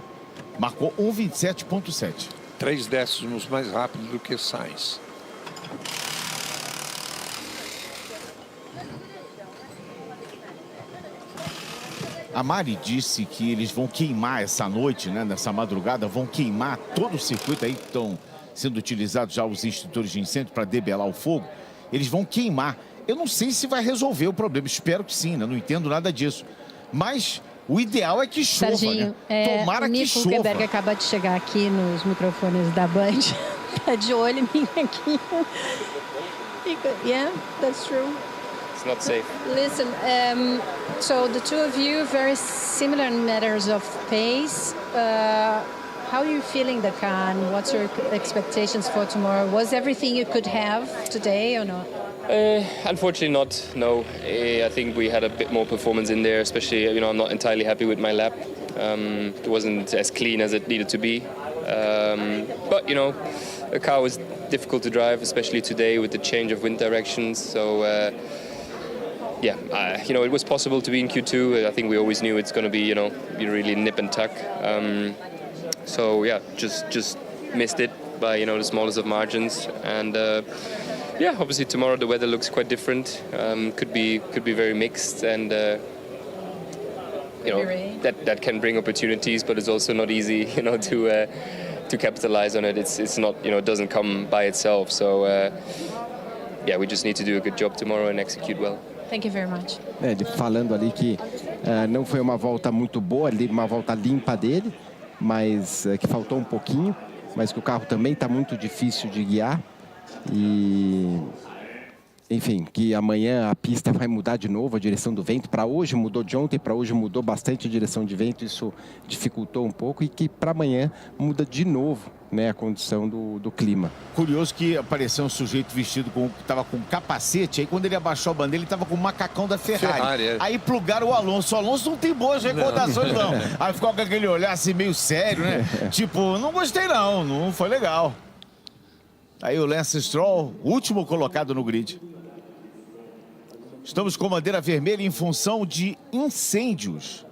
Marcou 1,27,7. 3 décimos mais rápido do que Sainz. A Mari disse que eles vão queimar essa noite, né? Nessa madrugada, vão queimar todo o circuito aí que estão sendo utilizados já os extintores de incêndio para debelar o fogo. Eles vão queimar. Eu não sei se vai resolver o problema. Espero que sim, né? Não entendo nada disso. Mas o ideal é que chova, Serginho, né? Tomara que chova. O Nico Huckenberg acaba de chegar aqui nos microfones da Band. Tá de olho em mim aqui. Yeah, that's true. it's not safe. Listen, so the two of you very similar in matters of pace. How are you feeling the car and what's your expectations for tomorrow? Was everything you could have today or not? Unfortunately not, no. I think we had a bit more performance in there, especially, I'm not entirely happy with my lap. It wasn't as clean as it needed to be. But, the car was difficult to drive, especially today with the change of wind directions. So, it was possible to be in Q2. I think we always knew it's going to be, really nip and tuck. So, just missed it by, the smallest of margins. And, obviously tomorrow the weather looks quite different. Could be very mixed, and that can bring opportunities, but it's also not easy, to capitalize on it. It's not, it doesn't come by itself. So we just need to do a good job tomorrow and execute well. Thank you very much. Ele falando ali que não foi uma volta muito boa, uma volta limpa dele, mas que faltou um pouquinho, mas que o carro também está muito difícil de guiar. E, enfim, que amanhã a pista vai mudar de novo a direção do vento. Para hoje mudou de ontem, para hoje mudou bastante a direção de vento, isso dificultou um pouco, e que para amanhã muda de novo, né, a condição do clima. Curioso que apareceu um sujeito vestido estava com capacete, aí quando ele abaixou a bandeira ele estava com o macacão da Ferrari. Aí plugaram o Alonso não tem boas recordações não. Aí ficou com aquele olhar assim meio sério, né? Tipo, não gostei não foi legal. Aí o Lance Stroll, último colocado no grid. Estamos com bandeira vermelha em função de incêndios.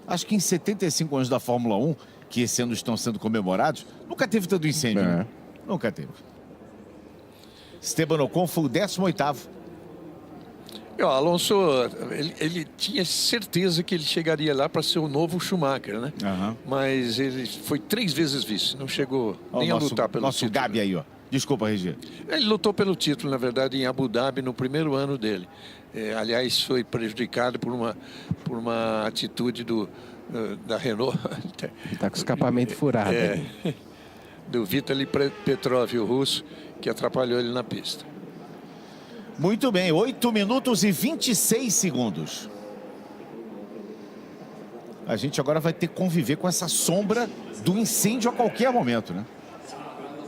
Acho que em 75 anos da Fórmula 1, que esse ano estão sendo comemorados, nunca teve tanto incêndio. Né? Nunca teve. Esteban Ocon foi o 18º. O Alonso, ele tinha certeza que ele chegaria lá para ser o novo Schumacher, né? Mas ele foi 3 vezes vice, não chegou nem a lutar pelo título. Nosso Gabi aí, ó. Desculpa, Regi. Ele lutou pelo título, na verdade, em Abu Dhabi, no primeiro ano dele. Aliás, foi prejudicado por uma atitude da Renault. Está com o escapamento furado. Do Vitaly Petrov, o russo, que atrapalhou ele na pista. Muito bem, 8 minutos e 26 segundos. A gente agora vai ter que conviver com essa sombra do incêndio a qualquer momento, né?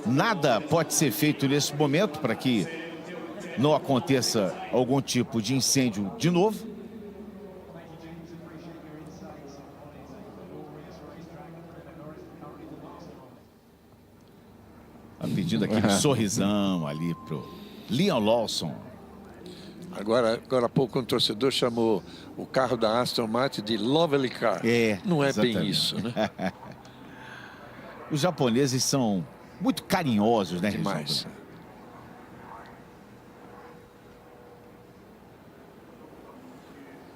Nada pode ser feito nesse momento para que não aconteça algum tipo de incêndio de novo. A pedindo aquele sorrisão ali pro Liam Lawson. Agora há pouco um torcedor chamou o carro da Aston Martin de Lovely Car. Não é exatamente bem isso, né? Os japoneses são muito carinhosos, né? Demais.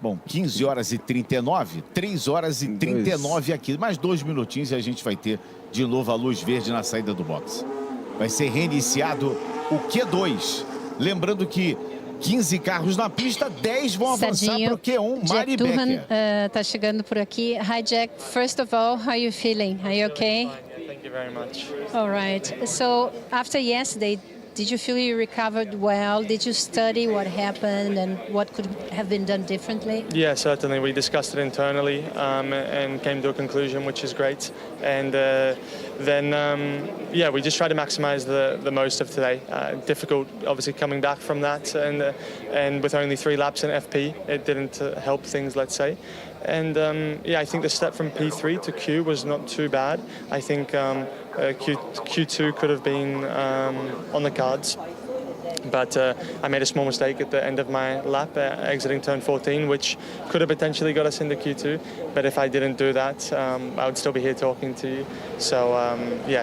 Bom, 15 horas e 39, 3 horas e 39 aqui. Mais 2 minutinhos e a gente vai ter de novo a luz verde na saída do box. Vai ser reiniciado o Q2. Lembrando que 15 carros na pista, 10 vão avançar para o Q1. Mari Becker tá chegando por aqui. Hi, Jack. First of all, how are you feeling? Are you okay? Thank you very much. All right. So after yesterday, did you feel you recovered well? Did you study what happened and what could have been done differently? Yeah, certainly. We discussed it internally and came to a conclusion, which is great. And then we just try to maximize the most of today. Difficult, obviously, coming back from that, and with only 3 laps in FP, it didn't help things, let's say. And I think the step from P3 to Q was not too bad. I think Q2 could have been on the cards. But I made a small mistake at the end of my lap, exiting turn 14, which could have potentially got us into Q2. But if I didn't do that, I would still be here talking to you. So,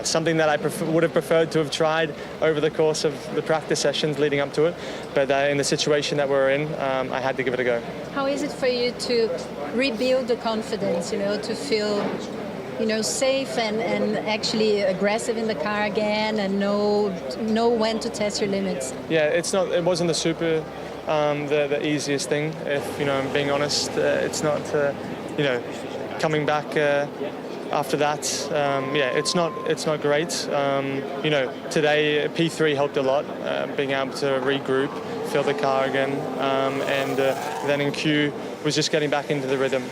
something that I would have preferred to have tried over the course of the practice sessions leading up to it. But in the situation that we're in, I had to give it a go. How is it for you to rebuild the confidence, to feel safe and actually aggressive in the car again and know when to test your limits? Yeah, it wasn't the easiest thing, if I'm being honest. It's not coming back after that, yeah, it's not great. You know, today P3 helped a lot, being able to regroup, fill the car again, and then in Q was just getting back into the rhythm.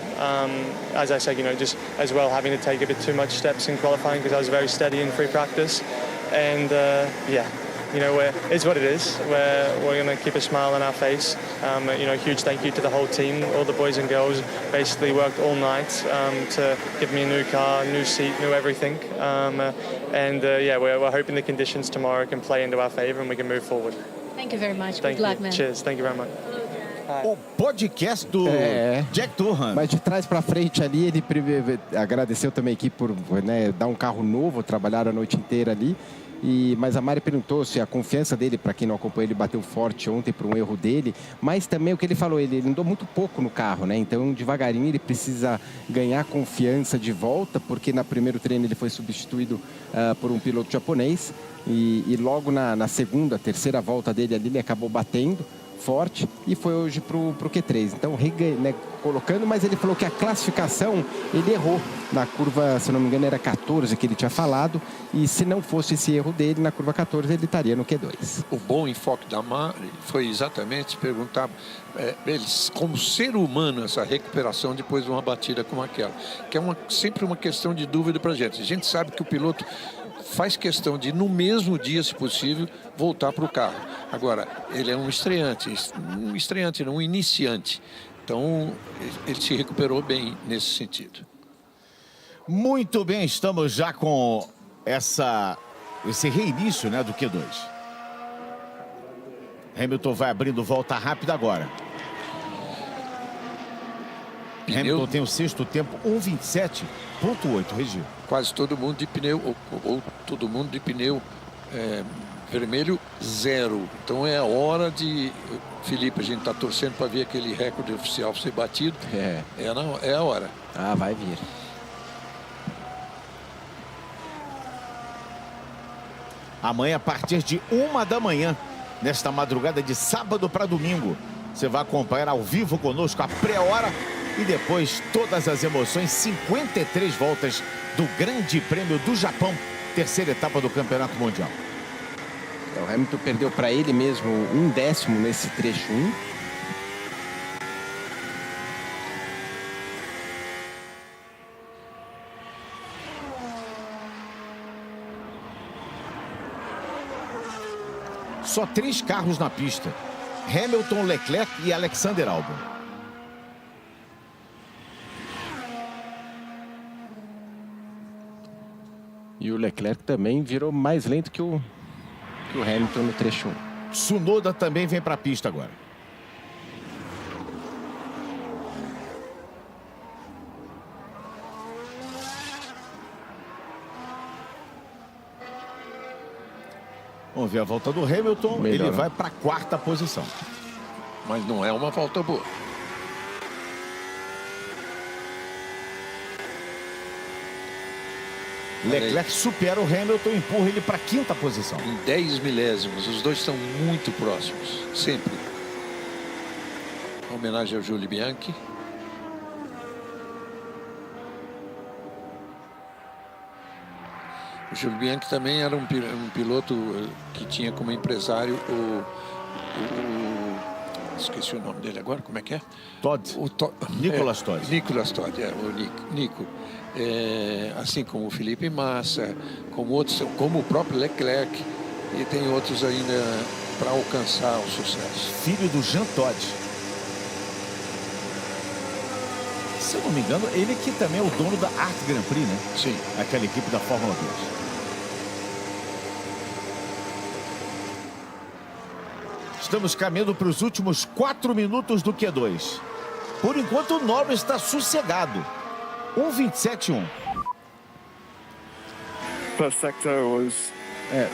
As I said, you know, just as well having to take a bit too much steps in qualifying because I was very steady in free practice, and yeah. You know, it's what it is. We're going to keep a smile on our face. You know, huge thank you to the whole team. All the boys and girls basically worked all night to give me a new car, new seat, new everything. And yeah, we're hoping the conditions tomorrow can play into our favor and we can move forward. Thank you very much. Thank Good luck, you. man. Cheers. Thank you very much. O podcast do Jack Durham. Mas de trás para frente ali, ele agradeceu também a equipe por, né, dar um carro novo, trabalharam a noite inteira ali. Mas a Mari perguntou se a confiança dele, para quem não acompanhou, ele bateu forte ontem por um erro dele, mas também o que ele falou, ele andou muito pouco no carro, né? Então devagarinho ele precisa ganhar confiança de volta, porque no primeiro treino ele foi substituído por um piloto japonês e logo na segunda, terceira volta dele ali ele acabou batendo forte e foi hoje pro Q3. Então, né, colocando, mas ele falou que a classificação ele errou na curva, se não me engano, era 14 que ele tinha falado, e se não fosse esse erro dele, na curva 14 ele estaria no Q2. O bom enfoque da Mari foi exatamente perguntar eles, como ser humano, essa recuperação depois de uma batida como aquela, que é sempre uma questão de dúvida para a gente. A gente sabe que o piloto faz questão de, no mesmo dia, se possível, voltar para o carro. Agora, ele é um estreante, não um iniciante. Então, ele se recuperou bem nesse sentido. Muito bem, estamos já com esse reinício, né, do Q2. Hamilton vai abrindo volta rápida agora. Hamilton tem o sexto tempo, 1:27.8, Regi. Quase todo mundo de pneu, ou todo mundo de pneu vermelho, 0. Então é a hora de... Felipe, a gente está torcendo para ver aquele recorde oficial ser batido. É a hora. Ah, vai vir. Amanhã, a partir de 1 da manhã, nesta madrugada de sábado para domingo, você vai acompanhar ao vivo conosco a pré-hora e depois todas as emoções, 53 voltas do Grande Prêmio do Japão, terceira etapa do Campeonato Mundial. O Hamilton perdeu para ele mesmo 1/10 nesse trecho 1. Só 3 carros na pista: Hamilton, Leclerc e Alexander Albon. E o Leclerc também virou mais lento que o Hamilton no trecho 1. Tsunoda também vem para a pista agora. Vamos ver a volta do Hamilton. Melhor, ele vai para a 4ª posição. Mas não é uma volta boa. Leclerc supera o Hamilton e empurra ele para a 5ª posição. Em 10 milésimos, os dois estão muito próximos, sempre. Uma homenagem ao Júlio Bianchi. O Júlio Bianchi também era um piloto que tinha como empresário esqueci o nome dele agora, como é que é? Todd. Nicolas Todd. Nicolas Todd, o Nico. Assim como o Felipe Massa, como o próprio Leclerc, e tem outros ainda para alcançar o sucesso. Filho do Jean Todt. Se eu não me engano, ele que também é o dono da Art Grand Prix, né? Sim. Aquela equipe da Fórmula 2. Estamos caminhando para os últimos 4 minutos do Q2. Por enquanto, o Norris está sossegado. 1:27.1. First sector was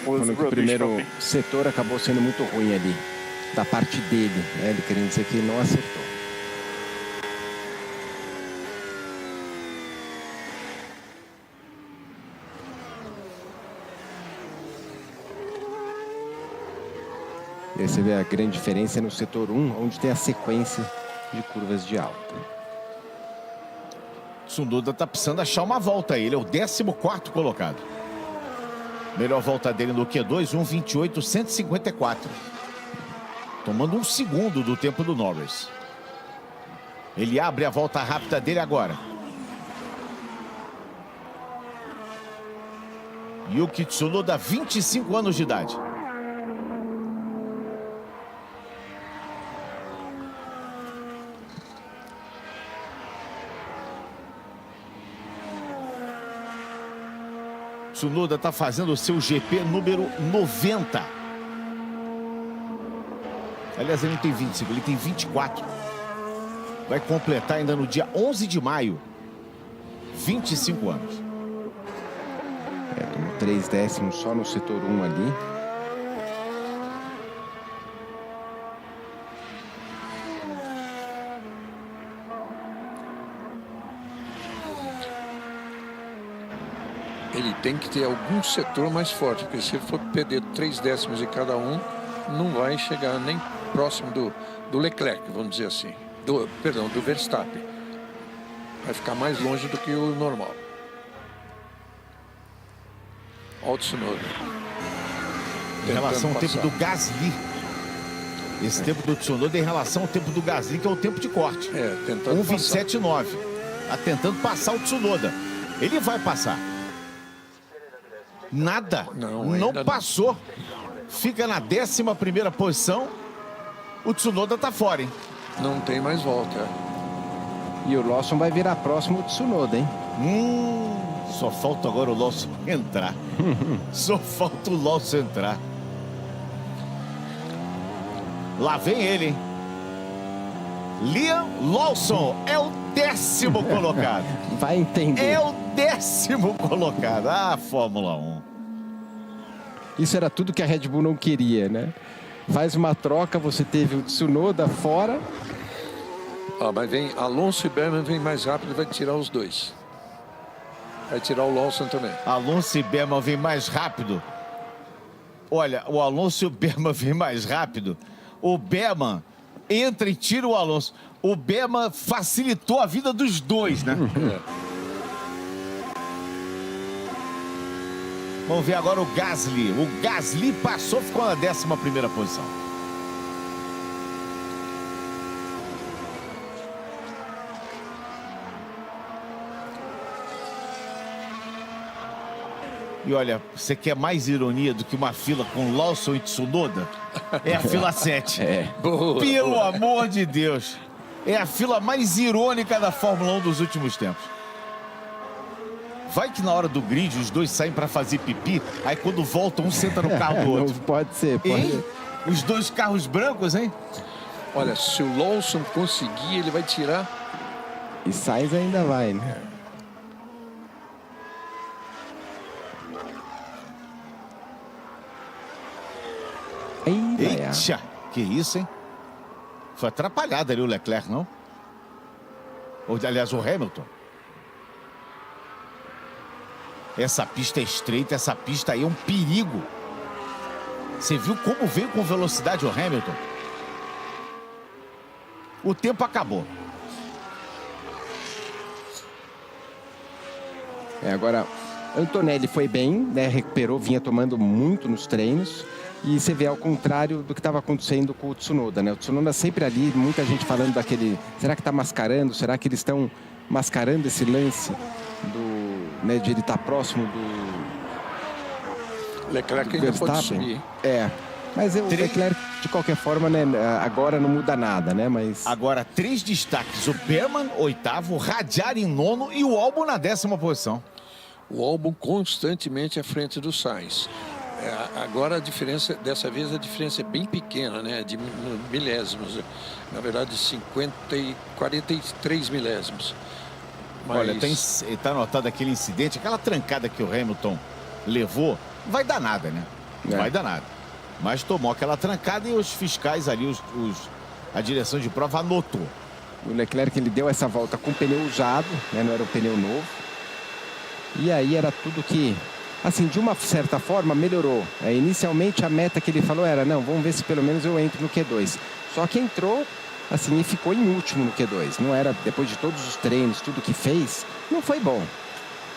falando que o primeiro setor acabou sendo muito ruim ali, da parte dele, né? Ele querendo dizer que ele não acertou. E aí você vê a grande diferença no setor 1, onde tem a sequência de curvas de alta. Tsunoda tá precisando achar uma volta. Ele é o 14º colocado. Melhor volta dele no Q2, 1:28.154. Tomando 1 segundo do tempo do Norris. Ele abre a volta rápida dele agora. Yuki Tsunoda, 25 anos de idade. Tsunoda está fazendo o seu GP número 90. Aliás, ele não tem 25, ele tem 24. Vai completar ainda no dia 11 de maio. 25 anos. Tomou 3 décimos só no setor 1 ali. Ele tem que ter algum setor mais forte, porque se ele for perder 3 décimos em cada um, não vai chegar nem próximo do Leclerc, vamos dizer assim. Do Verstappen. Vai ficar mais longe do que o normal. Olha o Tsunoda. Em relação ao tempo do Gasly. Esse tempo do Tsunoda em relação ao tempo do Gasly, que é o tempo de corte. Tentando 1:27.9. Tá tentando passar o Tsunoda. Ele vai passar. Nada. Não passou. Fica na 11ª posição. O Tsunoda tá fora, hein? Não tem mais volta. E o Lawson vai virar próximo do Tsunoda, hein? Só falta agora o Lawson entrar. Só falta o Lawson entrar. Lá vem ele, hein? Liam Lawson é o 10º colocado. Vai entender. É o 10º colocado. Ah, Fórmula 1. Isso era tudo que a Red Bull não queria, né? Faz uma troca, você teve o Tsunoda fora. Mas vem Alonso e Berman, vem mais rápido, vai tirar os dois. Vai tirar o Lawson também. Alonso e Berman vem mais rápido. Olha, o Alonso e o Berman vem mais rápido. O Berman entra e tira o Alonso. O Berman facilitou a vida dos dois, né? Vamos ver agora o Gasly. O Gasly passou, ficou na 11ª posição. E olha, você quer mais ironia do que uma fila com Lawson e Tsunoda? É a fila 7. Pelo amor de Deus. É a fila mais irônica da Fórmula 1 dos últimos tempos. Vai que na hora do grid os dois saem para fazer pipi, aí quando voltam um senta no carro do outro. Não pode ser, pode. Hein? Os dois carros brancos, hein? Olha, se o Lawson conseguir, ele vai tirar. E Sainz ainda vai, né? Eita, que isso, hein? Foi atrapalhado ali o Leclerc, não? Ou, aliás, o Hamilton. Essa pista é estreita, essa pista aí é um perigo. Você viu como veio com velocidade o Hamilton? O tempo acabou. Agora, Antonelli foi bem, né? Recuperou, vinha tomando muito nos treinos. E você vê ao contrário do que estava acontecendo com o Tsunoda, né? O Tsunoda sempre ali, muita gente falando daquele... Será que está mascarando? Será que eles estão mascarando esse lance né, de ele estar próximo do... Leclerc ainda pode subir. Mas o Leclerc, de qualquer forma, né, agora não muda nada, né? Mas... Agora, 3 destaques. O Berman, 8º, Radiar em 9º e o Albon na 10ª posição. O Albon constantemente à frente do Sainz. Agora a diferença, dessa vez a diferença é bem pequena, né? De milésimos. Na verdade, 43 milésimos. Mas... Olha, tá anotado aquele incidente, aquela trancada que o Hamilton levou. Vai dar nada, né? Vai dar nada. Mas tomou aquela trancada e os fiscais ali, a direção de prova anotou. O Leclerc, ele deu essa volta com pneu usado, né? Não era um pneu novo. E aí era tudo que... Assim, de uma certa forma, melhorou. Inicialmente, a meta que ele falou era, não, vamos ver se pelo menos eu entro no Q2. Só que entrou assim, e ficou em último no Q2. Não era, depois de todos os treinos, tudo que fez, não foi bom.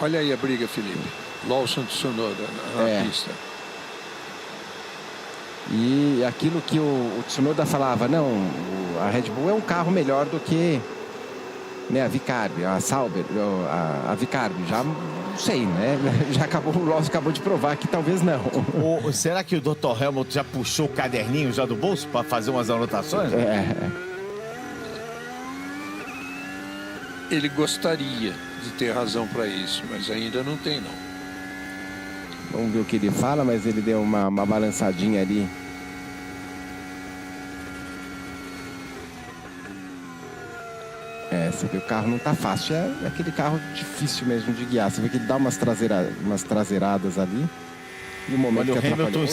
Olha aí a briga, Felipe. Lawson Tsunoda na pista. E aquilo que o Tsunoda falava, não, a Red Bull é um carro melhor do que, né, a Vicarbi, a Sauber, a Vicarbi, já não sei, né? Já acabou, o Lawson acabou de provar que talvez não. Será que o Dr. Hamilton já puxou o caderninho já do bolso para fazer umas anotações? Ele gostaria de ter razão para isso, mas ainda não tem, não. Vamos ver o que ele fala, mas ele deu uma balançadinha ali. Você vê, o carro não tá fácil. É aquele carro difícil mesmo de guiar. Você vê que ele dá umas traseiradas ali. E o momento olha, que o Hamilton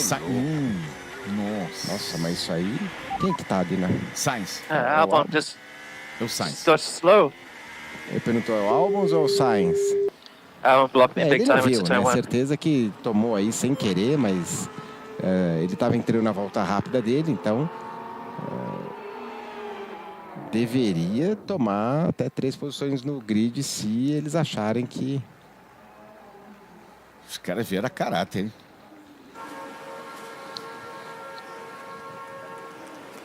Nossa, mas isso aí... Quem que tá ali, né? Sainz. Albon just... É o Sainz. Got slow. Ele perguntou, é o Albon ou o Sainz? Albon blocked me big Ele não time viu, into né? turn 1. Certeza que tomou aí sem querer, mas ele estava entrando na volta rápida dele, então deveria tomar até 3 posições no grid se eles acharem que... Os caras vieram a caráter, hein?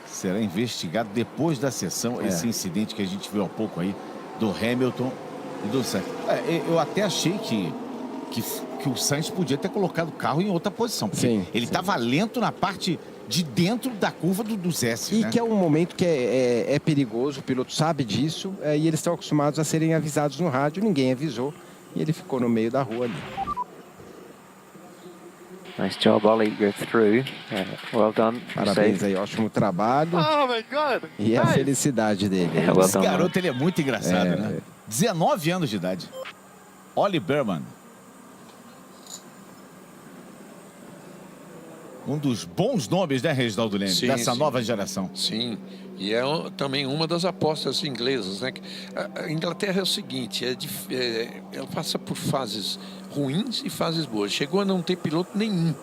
Será investigado depois da sessão esse incidente que a gente viu há pouco aí do Hamilton e do Sainz. Eu até achei que o Sainz podia ter colocado o carro em outra posição, porque ele estava lento na parte de dentro da curva dos S. E que é um momento que é perigoso, o piloto sabe disso, e eles estão acostumados a serem avisados no rádio, ninguém avisou, e ele ficou no meio da rua ali. Nice job, Ollie. You're through. Well done. Parabéns aí, ótimo trabalho. Oh my God! E a felicidade dele. Esse garoto, ele é muito engraçado, né? 19 anos de idade. Ollie Berman. Um dos bons nomes, né, Reginaldo Leme? Dessa nova geração. Sim, e é também uma das apostas inglesas, né? A Inglaterra é o seguinte, ela passa por fases ruins e fases boas. Chegou a não ter piloto nenhum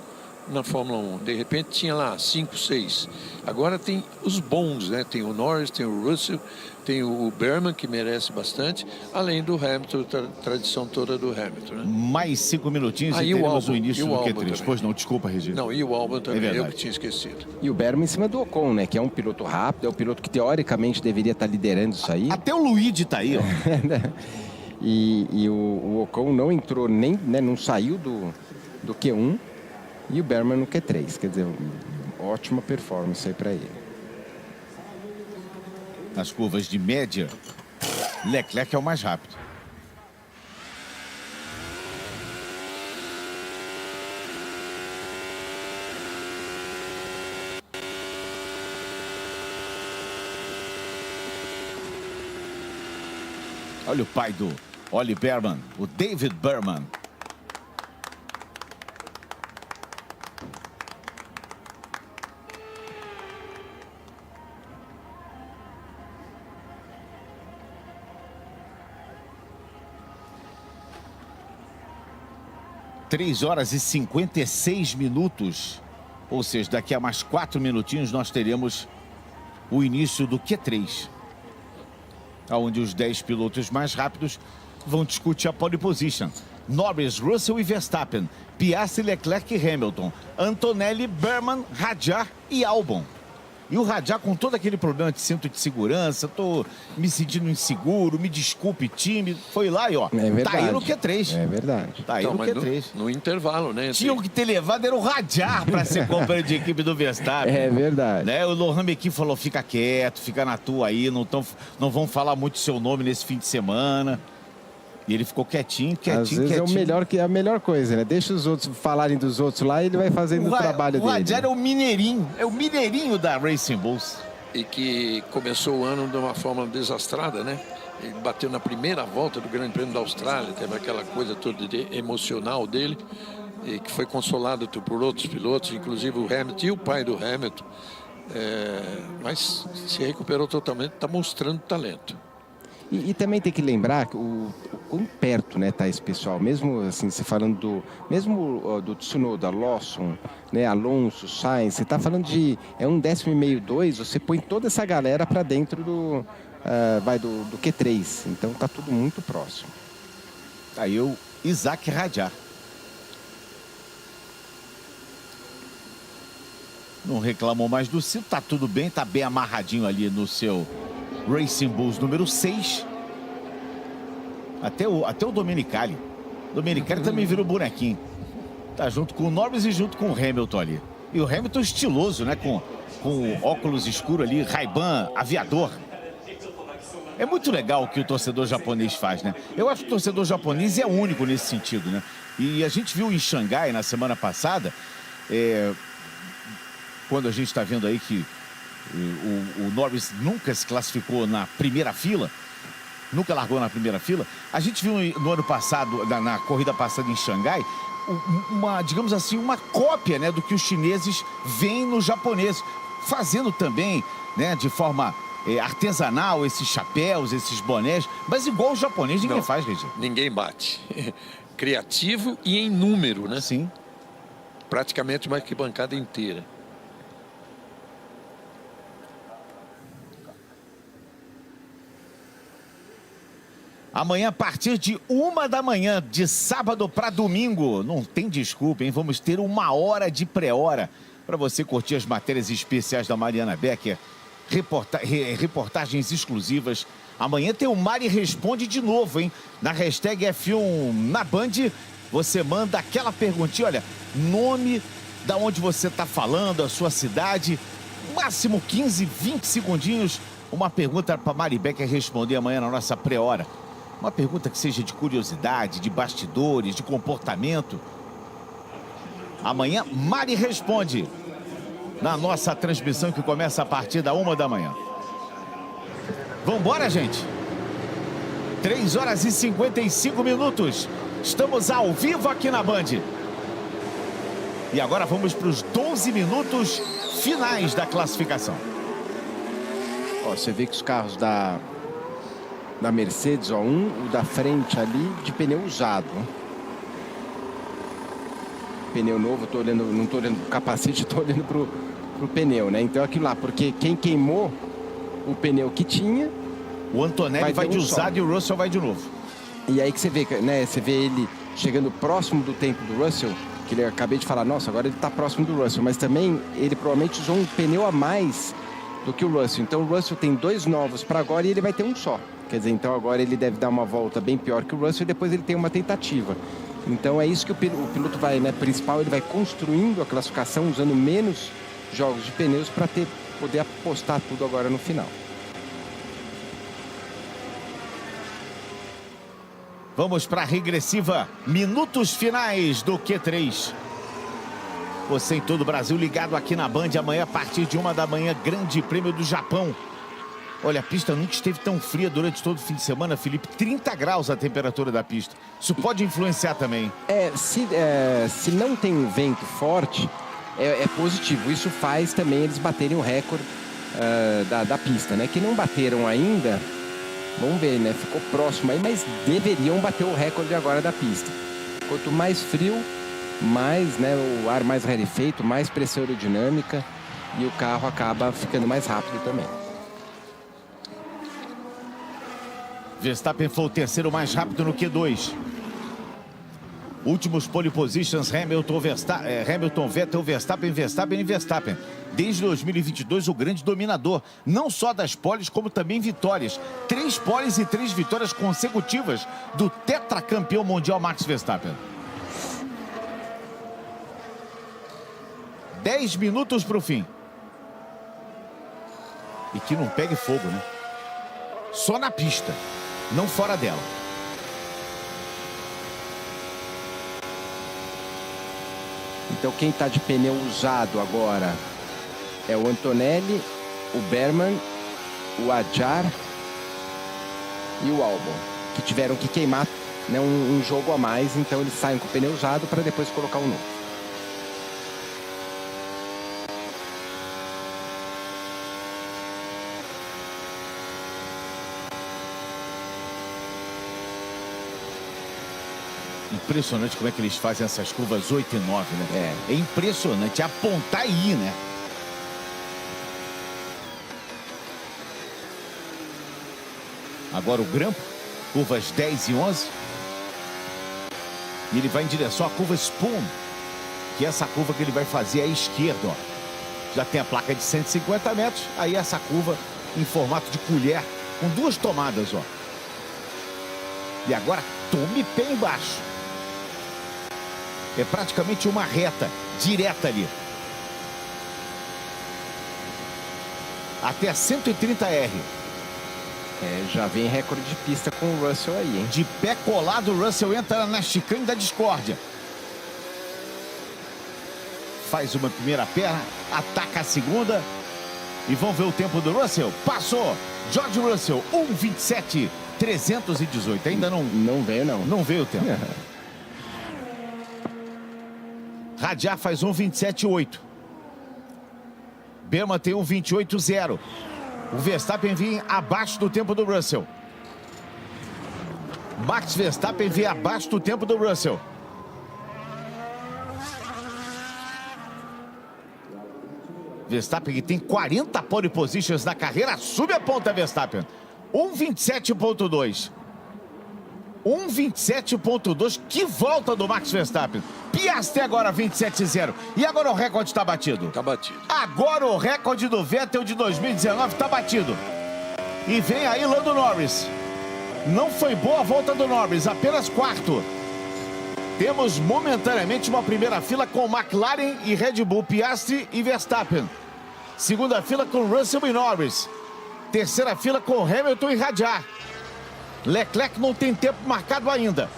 na Fórmula 1. De repente tinha lá 5, 6. Agora tem os bons, né? Tem o Norris, tem o Russell, tem o Berman, que merece bastante, além do Hamilton, tradição toda do Hamilton, né? Mais 5 minutinhos e teremos o início do Q3. Também. Pois não, desculpa, Regina. Não, e o Albon também, eu que tinha esquecido. E o Berman em cima do Ocon, né? Que é um piloto rápido, é um piloto que teoricamente deveria estar liderando isso aí. Até o Luigi tá aí, ó. E o Ocon não entrou nem, né, não saiu do Q1 e o Berman no Q3. Quer dizer, ótima performance aí para ele. Nas curvas de média, Leclerc é o mais rápido. Olha o pai do Ollie Berman, o David Berman. Três horas e 56 minutos. Ou seja, daqui a mais 4 minutinhos nós teremos o início do Q3. Onde os 10 pilotos mais rápidos vão discutir a pole position. Norris, Russell e Verstappen, Piastri, Leclerc e Hamilton, Antonelli, Berman, Rajah e Albon. E o Rajah com todo aquele problema de cinto de segurança, tô me sentindo inseguro, me desculpe, time. Foi lá e ó, tá aí no Q3. É verdade. Tá aí no Q3. No intervalo, né? Tinham que ter levado, era o Rajah para ser companheiro de equipe do Verstappen. É verdade. Né? O Lohan Mequin falou, fica quieto, fica na tua aí, não vão falar muito seu nome nesse fim de semana. E ele ficou quietinho. Às vezes é a melhor coisa, né? Deixa os outros falarem dos outros lá e ele vai fazendo o trabalho dele. O Rajah é o mineirinho da Racing Bulls. E que começou o ano de uma forma desastrada, né? Ele bateu na primeira volta do Grande Prêmio da Austrália, teve aquela coisa toda emocional dele, e que foi consolado por outros pilotos, inclusive o Hamilton e o pai do Hamilton. Mas se recuperou totalmente, está mostrando talento. E também tem que lembrar que o quão perto, né, tá esse pessoal. Mesmo assim, você falando do Tsunoda, Lawson, né, Alonso, Sainz, você tá falando de 1,5, 2, você põe toda essa galera para dentro do Q3. Então tá tudo muito próximo. Aí o Isaac Hadjar. Não reclamou mais do cinto, tá tudo bem, tá bem amarradinho ali no seu Racing Bulls número 6. Até o Domenicali. Domenicali também virou bonequinho. Tá junto com o Norris e junto com o Hamilton ali. E o Hamilton estiloso, né? Com óculos escuros ali, Ray-Ban, aviador. É muito legal o que o torcedor japonês faz, né? Eu acho que o torcedor japonês é único nesse sentido, né? E a gente viu em Xangai, na semana passada, quando a gente está vendo aí que o Norris nunca se classificou na primeira fila, nunca largou na primeira fila, a gente viu no ano passado, na corrida passada em Xangai, digamos assim, uma cópia, né, do que os chineses veem no japonês, fazendo também, né, de forma artesanal esses chapéus, esses bonés, mas igual o japonês ninguém faz, Regina. Ninguém bate. Criativo e em número, né? Sim. Praticamente uma arquibancada inteira. Amanhã, a partir de 1 da manhã, de sábado para domingo, não tem desculpa, hein? Vamos ter 1 hora de pré-hora para você curtir as matérias especiais da Mariana Becker, reportagens exclusivas. Amanhã tem o Mari Responde de novo, hein? Na hashtag F1 na Band, você manda aquela perguntinha, olha, nome, da onde você está falando, a sua cidade, máximo 15, 20 segundinhos, uma pergunta para Mari Becker responder amanhã na nossa pré-hora. Uma pergunta que seja de curiosidade, de bastidores, de comportamento. Amanhã, Mari Responde na nossa transmissão que começa a partir da 1 da manhã. Vambora, gente. 3 horas e 55 minutos. Estamos ao vivo aqui na Band. E agora vamos para os 12 minutos finais da classificação. Ó, você vê que os carros da Mercedes, ó, o da frente ali de pneu usado. Pneu novo, não tô olhando pro capacete, tô olhando pro pneu, né? Então aquilo lá, porque quem queimou o pneu que tinha, o Antonelli vai de usado e o Russell vai de novo. E aí que você vê, né? Você vê ele chegando próximo do tempo do Russell, que ele acabei de falar, nossa, agora ele tá próximo do Russell, mas também ele provavelmente usou um pneu a mais do que o Russell. Então o Russell tem 2 novos para agora e ele vai ter um só. Quer dizer, então agora ele deve dar uma volta bem pior que o Russell e depois ele tem uma tentativa. Então é isso que o piloto vai, né, principal, ele vai construindo a classificação usando menos jogos de pneus para poder apostar tudo agora no final. Vamos para a regressiva, minutos finais do Q3. Você em todo o Brasil ligado aqui na Band, amanhã a partir de 1 da manhã, Grande Prêmio do Japão. Olha, a pista nunca esteve tão fria durante todo o fim de semana, Felipe. 30 graus a temperatura da pista. Isso pode influenciar também. Se não tem um vento forte, é positivo. Isso faz também eles baterem o recorde da pista, né? Que não bateram ainda. Vamos ver, né? Ficou próximo aí, mas deveriam bater o recorde agora da pista. Quanto mais frio, mais, né, o ar mais rarefeito, mais pressão aerodinâmica e o carro acaba ficando mais rápido também. Verstappen foi o terceiro mais rápido no Q2. Últimos pole positions, Hamilton, Vettel, Verstappen e Verstappen. Desde 2022, o grande dominador, não só das poles, como também vitórias. 3 poles e 3 vitórias consecutivas do tetracampeão mundial Max Verstappen. 10 minutos para o fim. E que não pegue fogo, né? Só na pista, não fora dela. Então quem está de pneu usado agora é o Antonelli, o Berman, o Hadjar e o Albon, que tiveram que queimar, né, um jogo a mais, então eles saem com o pneu usado para depois colocar um novo. Impressionante como é que eles fazem essas curvas 8 e 9, né? É impressionante, apontar e ir, né? Agora o grampo, curvas 10 e 11. E ele vai em direção à curva Spoon, que é essa curva que ele vai fazer à esquerda, ó. Já tem a placa de 150 metros, aí essa curva em formato de colher, com 2 tomadas, ó. E agora tome pé embaixo. É praticamente uma reta, direta ali. Até 130R. Já vem recorde de pista com o Russell aí, hein? De pé colado, o Russell entra na chicane da discórdia. Faz uma primeira perna, ataca a segunda. E vamos ver o tempo do Russell. Passou! George Russell, 1:27.318. Ainda não veio, não. Não veio o tempo. Radiar faz 1:27.8. Berman tem 1:28.0. O Verstappen vem abaixo do tempo do Russell. Max Verstappen vem abaixo do tempo do Russell. Verstappen, que tem 40 pole positions na carreira, sube a ponta, Verstappen. 1:27.2. 1:27.2. Que volta do Max Verstappen. Piastri agora 27.0. E agora o recorde está batido. Está batido. Agora o recorde do Vettel de 2019 está batido. E vem aí Lando Norris. Não foi boa a volta do Norris, apenas 4º. Temos momentaneamente uma primeira fila com McLaren e Red Bull, Piastri e Verstappen. Segunda fila com Russell e Norris. Terceira fila com Hamilton e Radiar. Leclerc não tem tempo marcado ainda.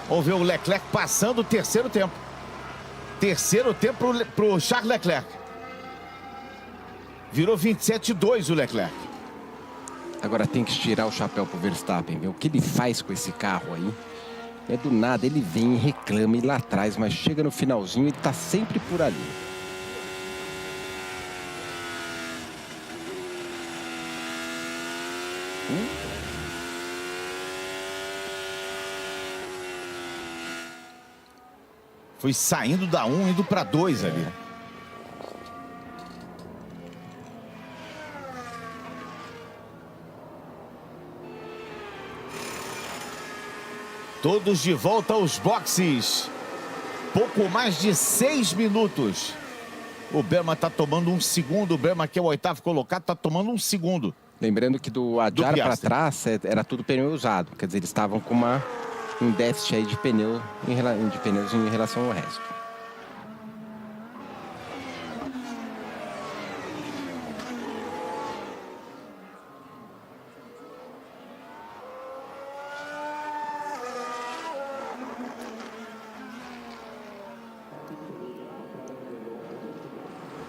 Vamos ver o Leclerc passando o terceiro tempo. Terceiro tempo para o Charles Leclerc. Virou 27.2 o Leclerc. Agora tem que tirar o chapéu pro Verstappen, viu? O que ele faz com esse carro aí? É do nada, ele vem e reclama e lá atrás, mas chega no finalzinho e tá sempre por ali. Foi saindo da 1, indo para 2 ali. Todos de volta aos boxes. Pouco mais de 6 minutos. O Berman está tomando 1 segundo. O Berman, que é o 8º colocado, está tomando 1 segundo. Lembrando que do Adjar para trás era tudo pneu usado. Quer dizer, eles estavam com um déficit aí de pneus em relação ao resto.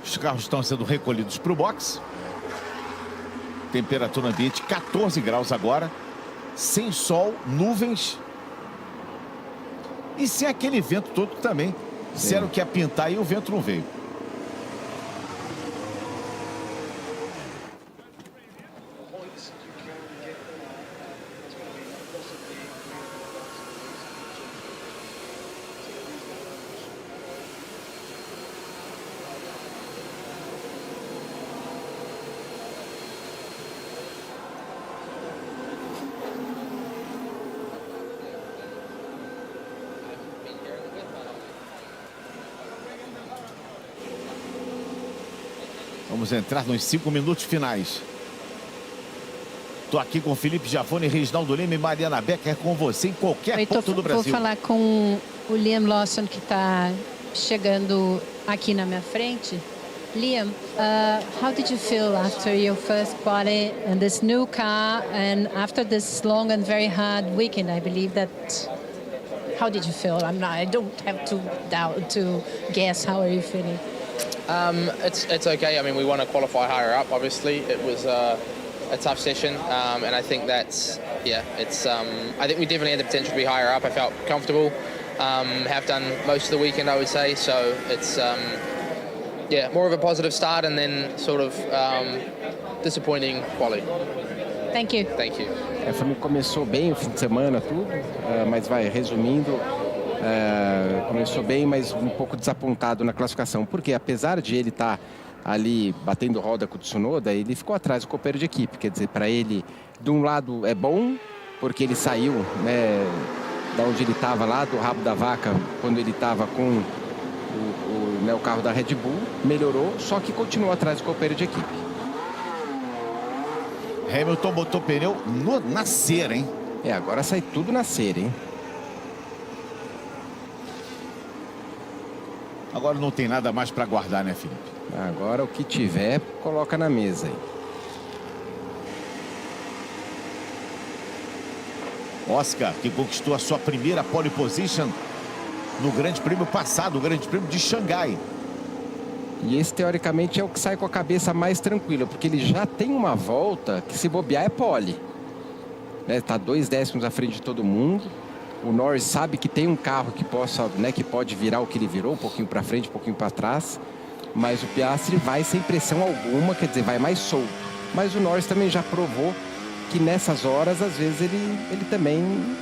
Os carros estão sendo recolhidos para o box. Temperatura ambiente 14 graus agora. Sem sol, nuvens. E sem aquele vento todo também. Disseram que ia pintar e o vento não veio. Vamos entrar nos 5 minutos finais. Estou aqui com Felipe Jafone, Reginaldo Lima e Mariana Becker com você em qualquer ponto do Brasil. Vou falar com o Liam Lawson, que está chegando aqui na minha frente. Liam, how did you feel after your first quali and this new car and after this long and very hard weekend? I believe that. How did you feel? I don't have to guess. How are you feeling? It's okay. I mean, we want to qualify higher up. Obviously, it was a tough session, and I think that's I think we definitely had the potential to be higher up. I felt comfortable. Have done most of the weekend, I would say. So it's more of a positive start, and then sort of disappointing quali. Thank you. Thank you. Começou bem o fim de semana, tudo, mas resumindo, começou bem, mas um pouco desapontado na classificação, porque apesar de ele estar ali batendo roda com o Tsunoda, ele ficou atrás do companheiro de equipe. Quer dizer, para ele, de um lado é bom, porque ele saiu, né, da onde ele estava lá, do rabo da vaca, quando ele estava com o carro da Red Bull, melhorou, só que continuou atrás do companheiro de equipe. Hamilton botou pneu na cera, hein? Agora sai tudo na cera, hein? Agora não tem nada mais para guardar, né, Felipe? Agora o que tiver, coloca na mesa aí. Oscar, que conquistou a sua primeira pole position no Grande Prêmio passado, o Grande Prêmio de Xangai. E esse, teoricamente, é o que sai com a cabeça mais tranquila, porque ele já tem uma volta que, se bobear, é pole. Tá 2 décimos à frente de todo mundo. O Norris sabe que tem um carro que que pode virar o que ele virou, um pouquinho para frente, um pouquinho para trás. Mas o Piastri vai sem pressão alguma, quer dizer, vai mais solto. Mas o Norris também já provou que nessas horas, às vezes, ele também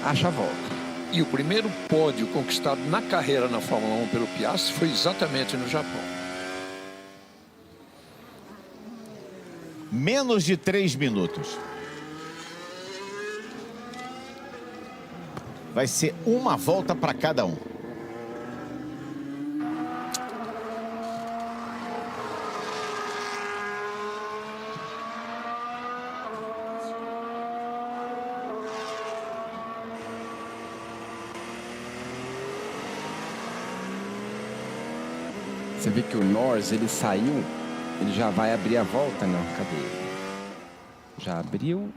acha a volta. E o primeiro pódio conquistado na carreira na Fórmula 1 pelo Piastri foi exatamente no Japão. Menos de 3 minutos. Vai ser uma volta para cada um. Você vê que o Norris, ele saiu, ele já vai abrir a volta, não? Cadê ele? Já abriu.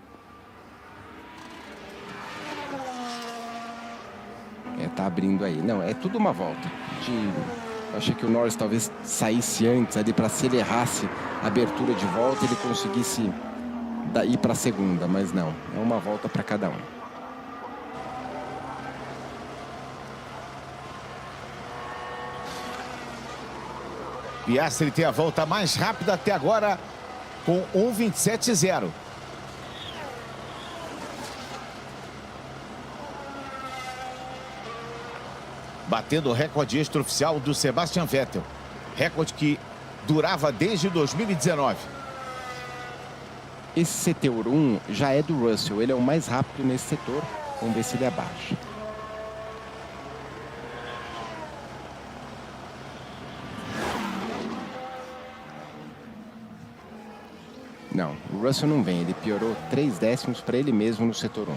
Tá abrindo aí. Não, é tudo uma volta. Eu achei que o Norris talvez saísse antes ali, para se ele errasse a abertura de volta, ele conseguisse ir para a segunda, mas não. É uma volta para cada um. Piastri tem a volta mais rápida até agora, com 1:27.0. Batendo o recorde extraoficial do Sebastian Vettel. Recorde que durava desde 2019. Esse setor 1 já é do Russell. Ele é o mais rápido nesse setor. Vamos ver se ele abaixa. Não, o Russell não vem. Ele piorou 3 décimos para ele mesmo no setor 1.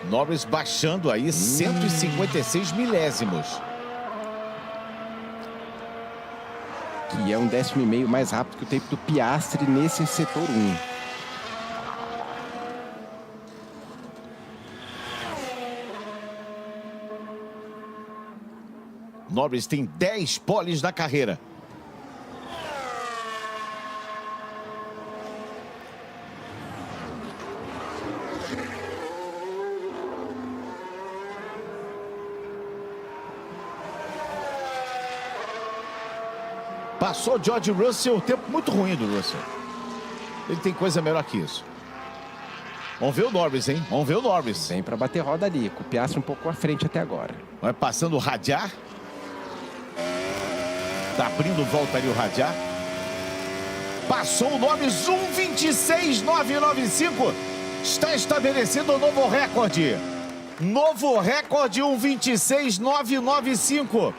Norris baixando aí 156 milésimos. Que é 1,5 décimo mais rápido que o tempo do Piastri nesse setor 1. Norris tem 10 poles na carreira. Passou George Russell, o tempo muito ruim do Russell. Ele tem coisa melhor que isso. Vamos ver o Norris, hein? Vamos ver o Norris. Vem para bater roda ali, com o Piastri um pouco à frente até agora. Vai passando o Radiar. Tá abrindo volta ali o Radiar. Passou o Norris, 1:26.995. Está estabelecido um novo recorde. Novo recorde, 1:26.995.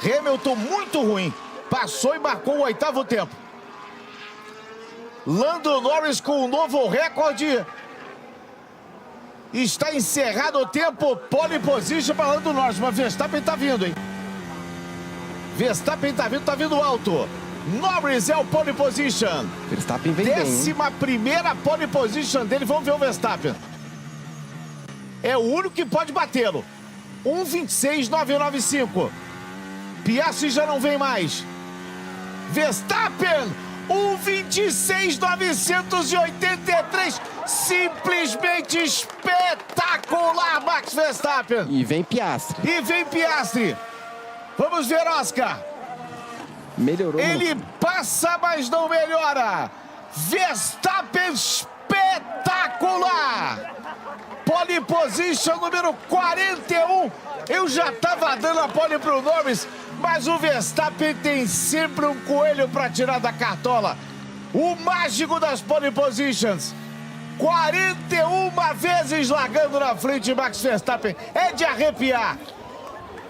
Hamilton muito ruim. Passou e marcou o 8º tempo. Lando Norris com um novo recorde. Está encerrado o tempo. Pole position para Lando Norris. Mas Verstappen tá vindo, hein? Verstappen tá vindo alto. Norris é o pole position. Verstappen vem bem. 11ª pole position dele. Vamos ver o Verstappen. É o único que pode batê-lo. 1:26.995. Piastri já não vem mais. Verstappen, 1:26.983. Simplesmente espetacular, Max Verstappen. E vem Piastri. E vem Piastri. Vamos ver, Oscar. Melhorou. Ele passa, mas não melhora. Verstappen espetacular. Pole position número 41. Eu já estava dando a pole para o Norris, mas o Verstappen tem sempre um coelho para tirar da cartola. O mágico das pole positions. 41 vezes largando na frente Max Verstappen. É de arrepiar.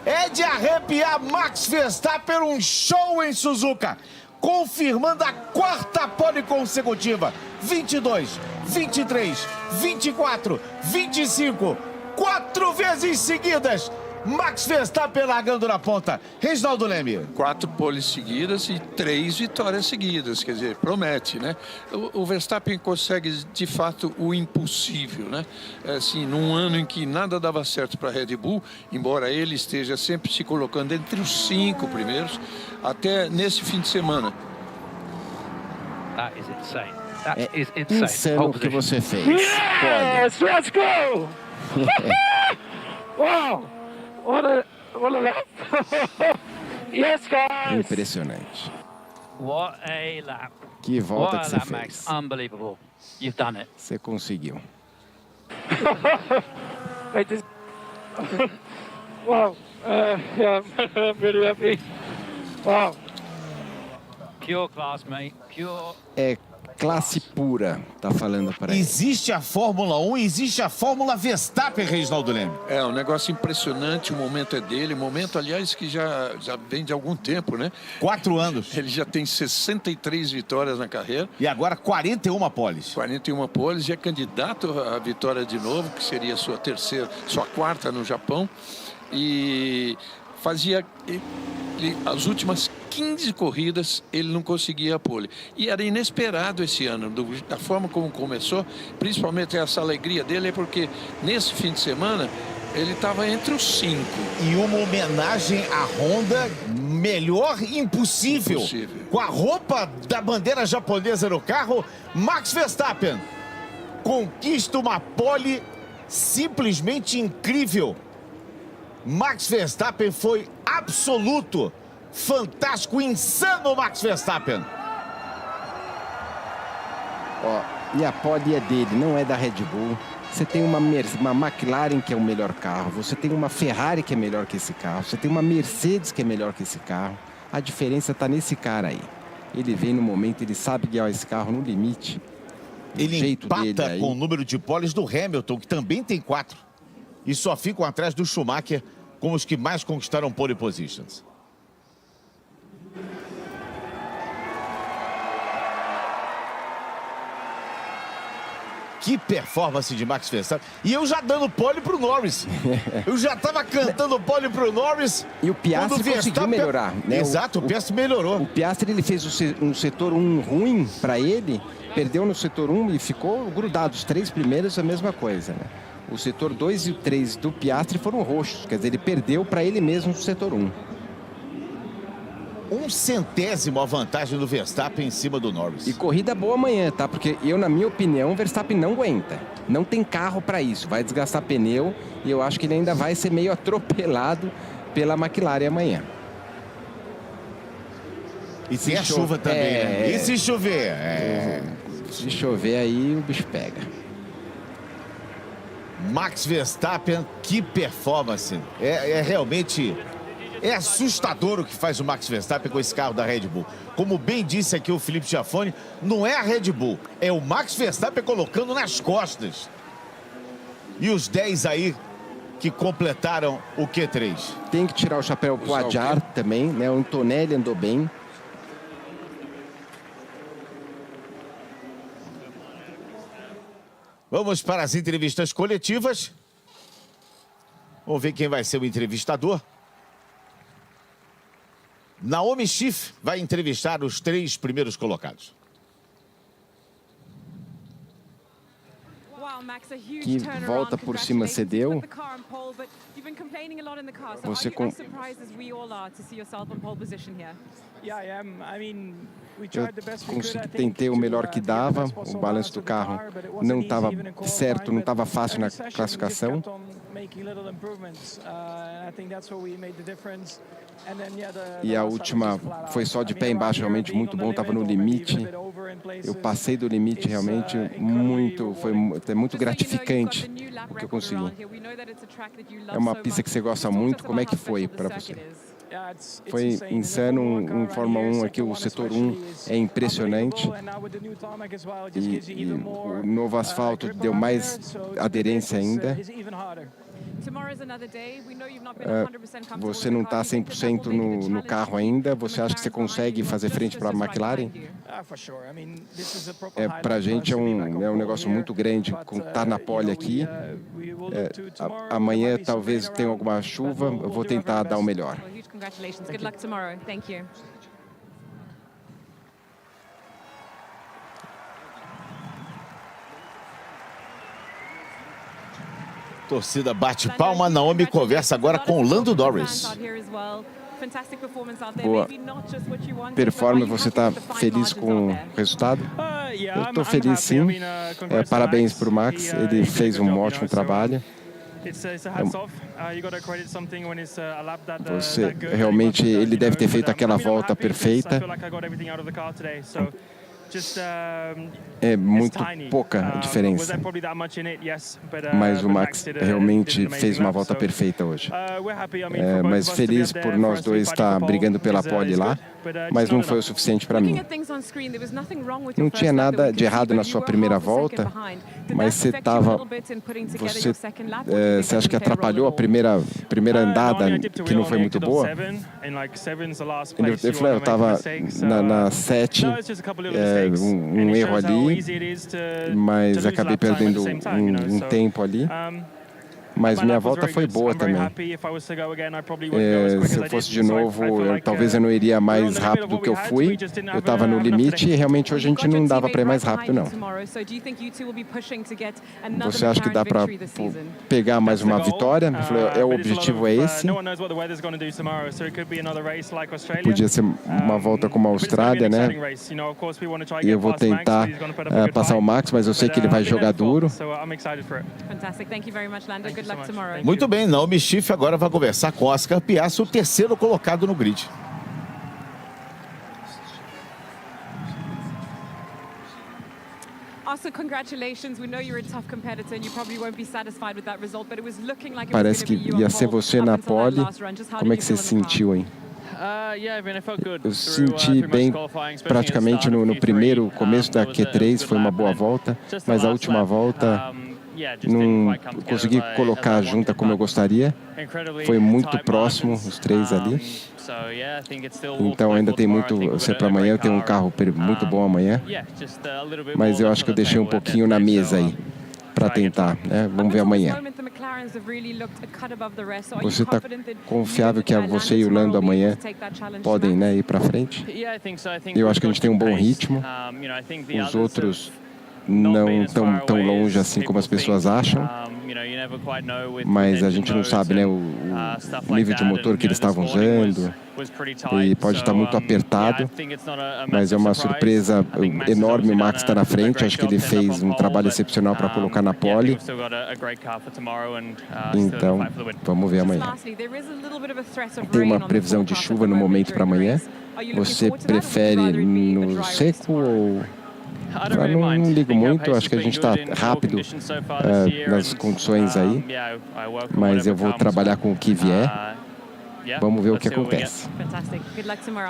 É de arrepiar, Max Verstappen, um show em Suzuka. Confirmando a 4ª pole consecutiva. 22, 23, 24, 25. 4 vezes seguidas. Max Verstappen largando na ponta. Reginaldo Leme. 4 poles seguidas e 3 vitórias seguidas. Quer dizer, promete, né? O Verstappen consegue, de fato, o impossível, né? Assim, num ano em que nada dava certo para a Red Bull, embora ele esteja sempre se colocando entre os 5 primeiros, até nesse fim de semana. That is insane. That É is insane. insano o que você fez. Yes, let's go! Wow! What a lap! Yes, guys! Impressionante. What a lap. Que volta What que a você lap, Max. fez. Unbelievable. You've done it. Você conseguiu. I just... wow! Yeah, I'm really happy. Wow! Pure class, mate. Pure. É classe pura, tá falando para ele. Existe a Fórmula 1, existe a Fórmula Verstappen, Reginaldo Leme. É um negócio impressionante, o momento é dele. Momento, aliás, que já vem de algum tempo, né? 4 anos. Ele já tem 63 vitórias na carreira. E agora 41 poles. 41 poles e é candidato à vitória de novo, que seria sua 4ª no Japão. E fazia... as últimas 15 corridas ele não conseguia a pole. E era inesperado esse ano, da forma como começou, principalmente essa alegria dele, é porque nesse fim de semana ele estava entre os 5. E uma homenagem à Honda, melhor impossível. Com a roupa da bandeira japonesa no carro, Max Verstappen conquista uma pole simplesmente incrível. Max Verstappen foi absoluto, fantástico, insano Max Verstappen. Ó, e a pole é dele, não é da Red Bull. Você tem uma McLaren que é o melhor carro, você tem uma Ferrari que é melhor que esse carro, você tem uma Mercedes que é melhor que esse carro. A diferença está nesse cara aí. Ele vem no momento, ele sabe guiar esse carro no limite. Ele empata com o número de poles do Hamilton, que também tem 4. E só ficam atrás do Schumacher como os que mais conquistaram pole positions. Que performance de Max Verstappen. E eu já dando pole pro Norris. Eu já tava cantando pole pro Norris. E o Piastri conseguiu melhorar, né? Exato, o Piastri melhorou. O Piastri, ele fez um setor 1 ruim para ele, perdeu no setor 1 e ficou grudado. Os 3 primeiros a mesma coisa, né? O setor 2 e o 3 do Piastri foram roxos, quer dizer, ele perdeu para ele mesmo no setor 1. 1/100º a vantagem do Verstappen em cima do Norris. E corrida boa amanhã, tá? Porque eu, na minha opinião, o Verstappen não aguenta. Não tem carro para isso. Vai desgastar pneu e eu acho que ele ainda vai ser meio atropelado pela McLaren amanhã. E tem a chuva também, né? E se chover? Se chover aí, o bicho pega. Max Verstappen, que performance. É realmente... É assustador o que faz o Max Verstappen com esse carro da Red Bull. Como bem disse aqui o Felipe Giafone, não é a Red Bull, é o Max Verstappen colocando nas costas. E os 10 aí que completaram o Q3. Tem que tirar o chapéu pro Adjar também, né? O Antonelli andou bem. Vamos para as entrevistas coletivas. Vamos ver quem vai ser o entrevistador. Naomi Schiff vai entrevistar os 3 primeiros colocados. Wow, Que volta por cima cedeu. Você tentei o melhor que dava, o balanço do carro não estava certo, não estava fácil na classificação. E a última foi só de pé embaixo, realmente muito bom, estava no limite. Eu passei do limite realmente muito, foi muito gratificante o que eu consegui. É uma pista que você gosta muito, como é que foi para você? Foi insano, um Fórmula 1 aqui, o setor 1 é impressionante e o novo asfalto deu mais aderência ainda. Você não está 100% no carro ainda, você acha que você consegue fazer frente para a McLaren? Para a gente é um negócio muito grande, estar na pole aqui. Amanhã talvez tenha alguma chuva, eu vou tentar dar o melhor. Good luck tomorrow. Thank you. Torcida bate palma. Naomi conversa agora com o Lando Norris. Boa performance, você está feliz com o resultado? Eu estou feliz, sim. Parabéns para o Max, ele fez um ótimo trabalho. Você realmente, ele deve ter feito aquela volta perfeita. É muito pouca diferença. Mas o Max realmente fez uma volta perfeita hoje. Mas feliz por nós dois estar brigando pela pole lá, mas não foi o suficiente para mim. Não tinha nada de errado na sua primeira volta, mas você acha que atrapalhou a primeira andada, que não foi muito boa? Ele falou, eu estava na 7, um erro ali, mas acabei perdendo um tempo ali. Mas minha volta foi boa também. Se eu fosse de novo, talvez eu não iria mais rápido do que eu fui. Eu estava no limite e realmente hoje a gente não dava para ir mais rápido, não. Você acha que dá para pegar mais uma vitória? O objetivo é esse. Podia ser uma volta como a Austrália, né? E eu vou tentar passar o Max, mas eu sei que ele vai jogar duro. Muito bem, Naomi Schiff agora vai conversar com Oscar Piastri, o terceiro colocado no grid. Parece que ia ser você na pole. Como é que você se sentiu, hein? Eu senti bem praticamente no primeiro começo da Q3, foi uma boa volta, mas a última volta não consegui colocar a junta como eu gostaria. Foi muito próximo, os três ali. Então ainda tem muito para amanhã. Eu tenho um carro muito bom amanhã. Mas eu acho que eu deixei um pouquinho na mesa aí para tentar, né? Vamos ver amanhã. Você está confiável que você e o Lando amanhã podem, né, ir para frente? Eu acho que a gente tem um bom ritmo. Os outros não tão longe assim como as pessoas acham, mas a gente não sabe, né, o nível de motor que eles estavam usando, e pode estar muito apertado, mas é uma surpresa enorme. O Max está na frente, acho que ele fez um trabalho excepcional para colocar na pole. Então, vamos ver amanhã. Tem uma previsão de chuva no momento para amanhã. Você prefere no seco ou... Não ligo muito, acho que a gente está rápido nas condições aí, mas eu vou trabalhar com o que vier. Vamos ver o que acontece.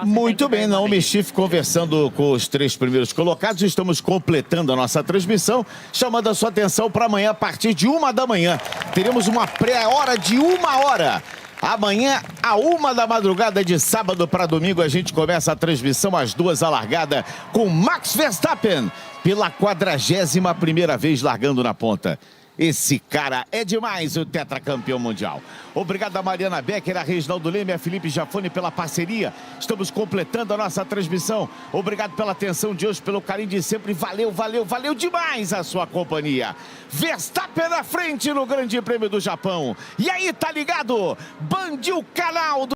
Muito bem, Naomi Schiff conversando com os três primeiros colocados. Estamos completando a nossa transmissão, chamando a sua atenção para amanhã a partir de 1 da manhã. Teremos uma pré-hora de 1 hora. Amanhã, à 1 da madrugada, de sábado para domingo, a gente começa a transmissão às 2 a largada com Max Verstappen, pela 41ª vez largando na ponta. Esse cara é demais, o tetracampeão mundial. Obrigado a Mariana Becker, a Reginaldo Leme, a Felipe Jafone pela parceria. Estamos completando a nossa transmissão. Obrigado pela atenção de hoje, pelo carinho de sempre. Valeu, valeu, valeu demais a sua companhia. Verstappen na frente no Grande Prêmio do Japão. E aí, tá ligado? Band, o canal do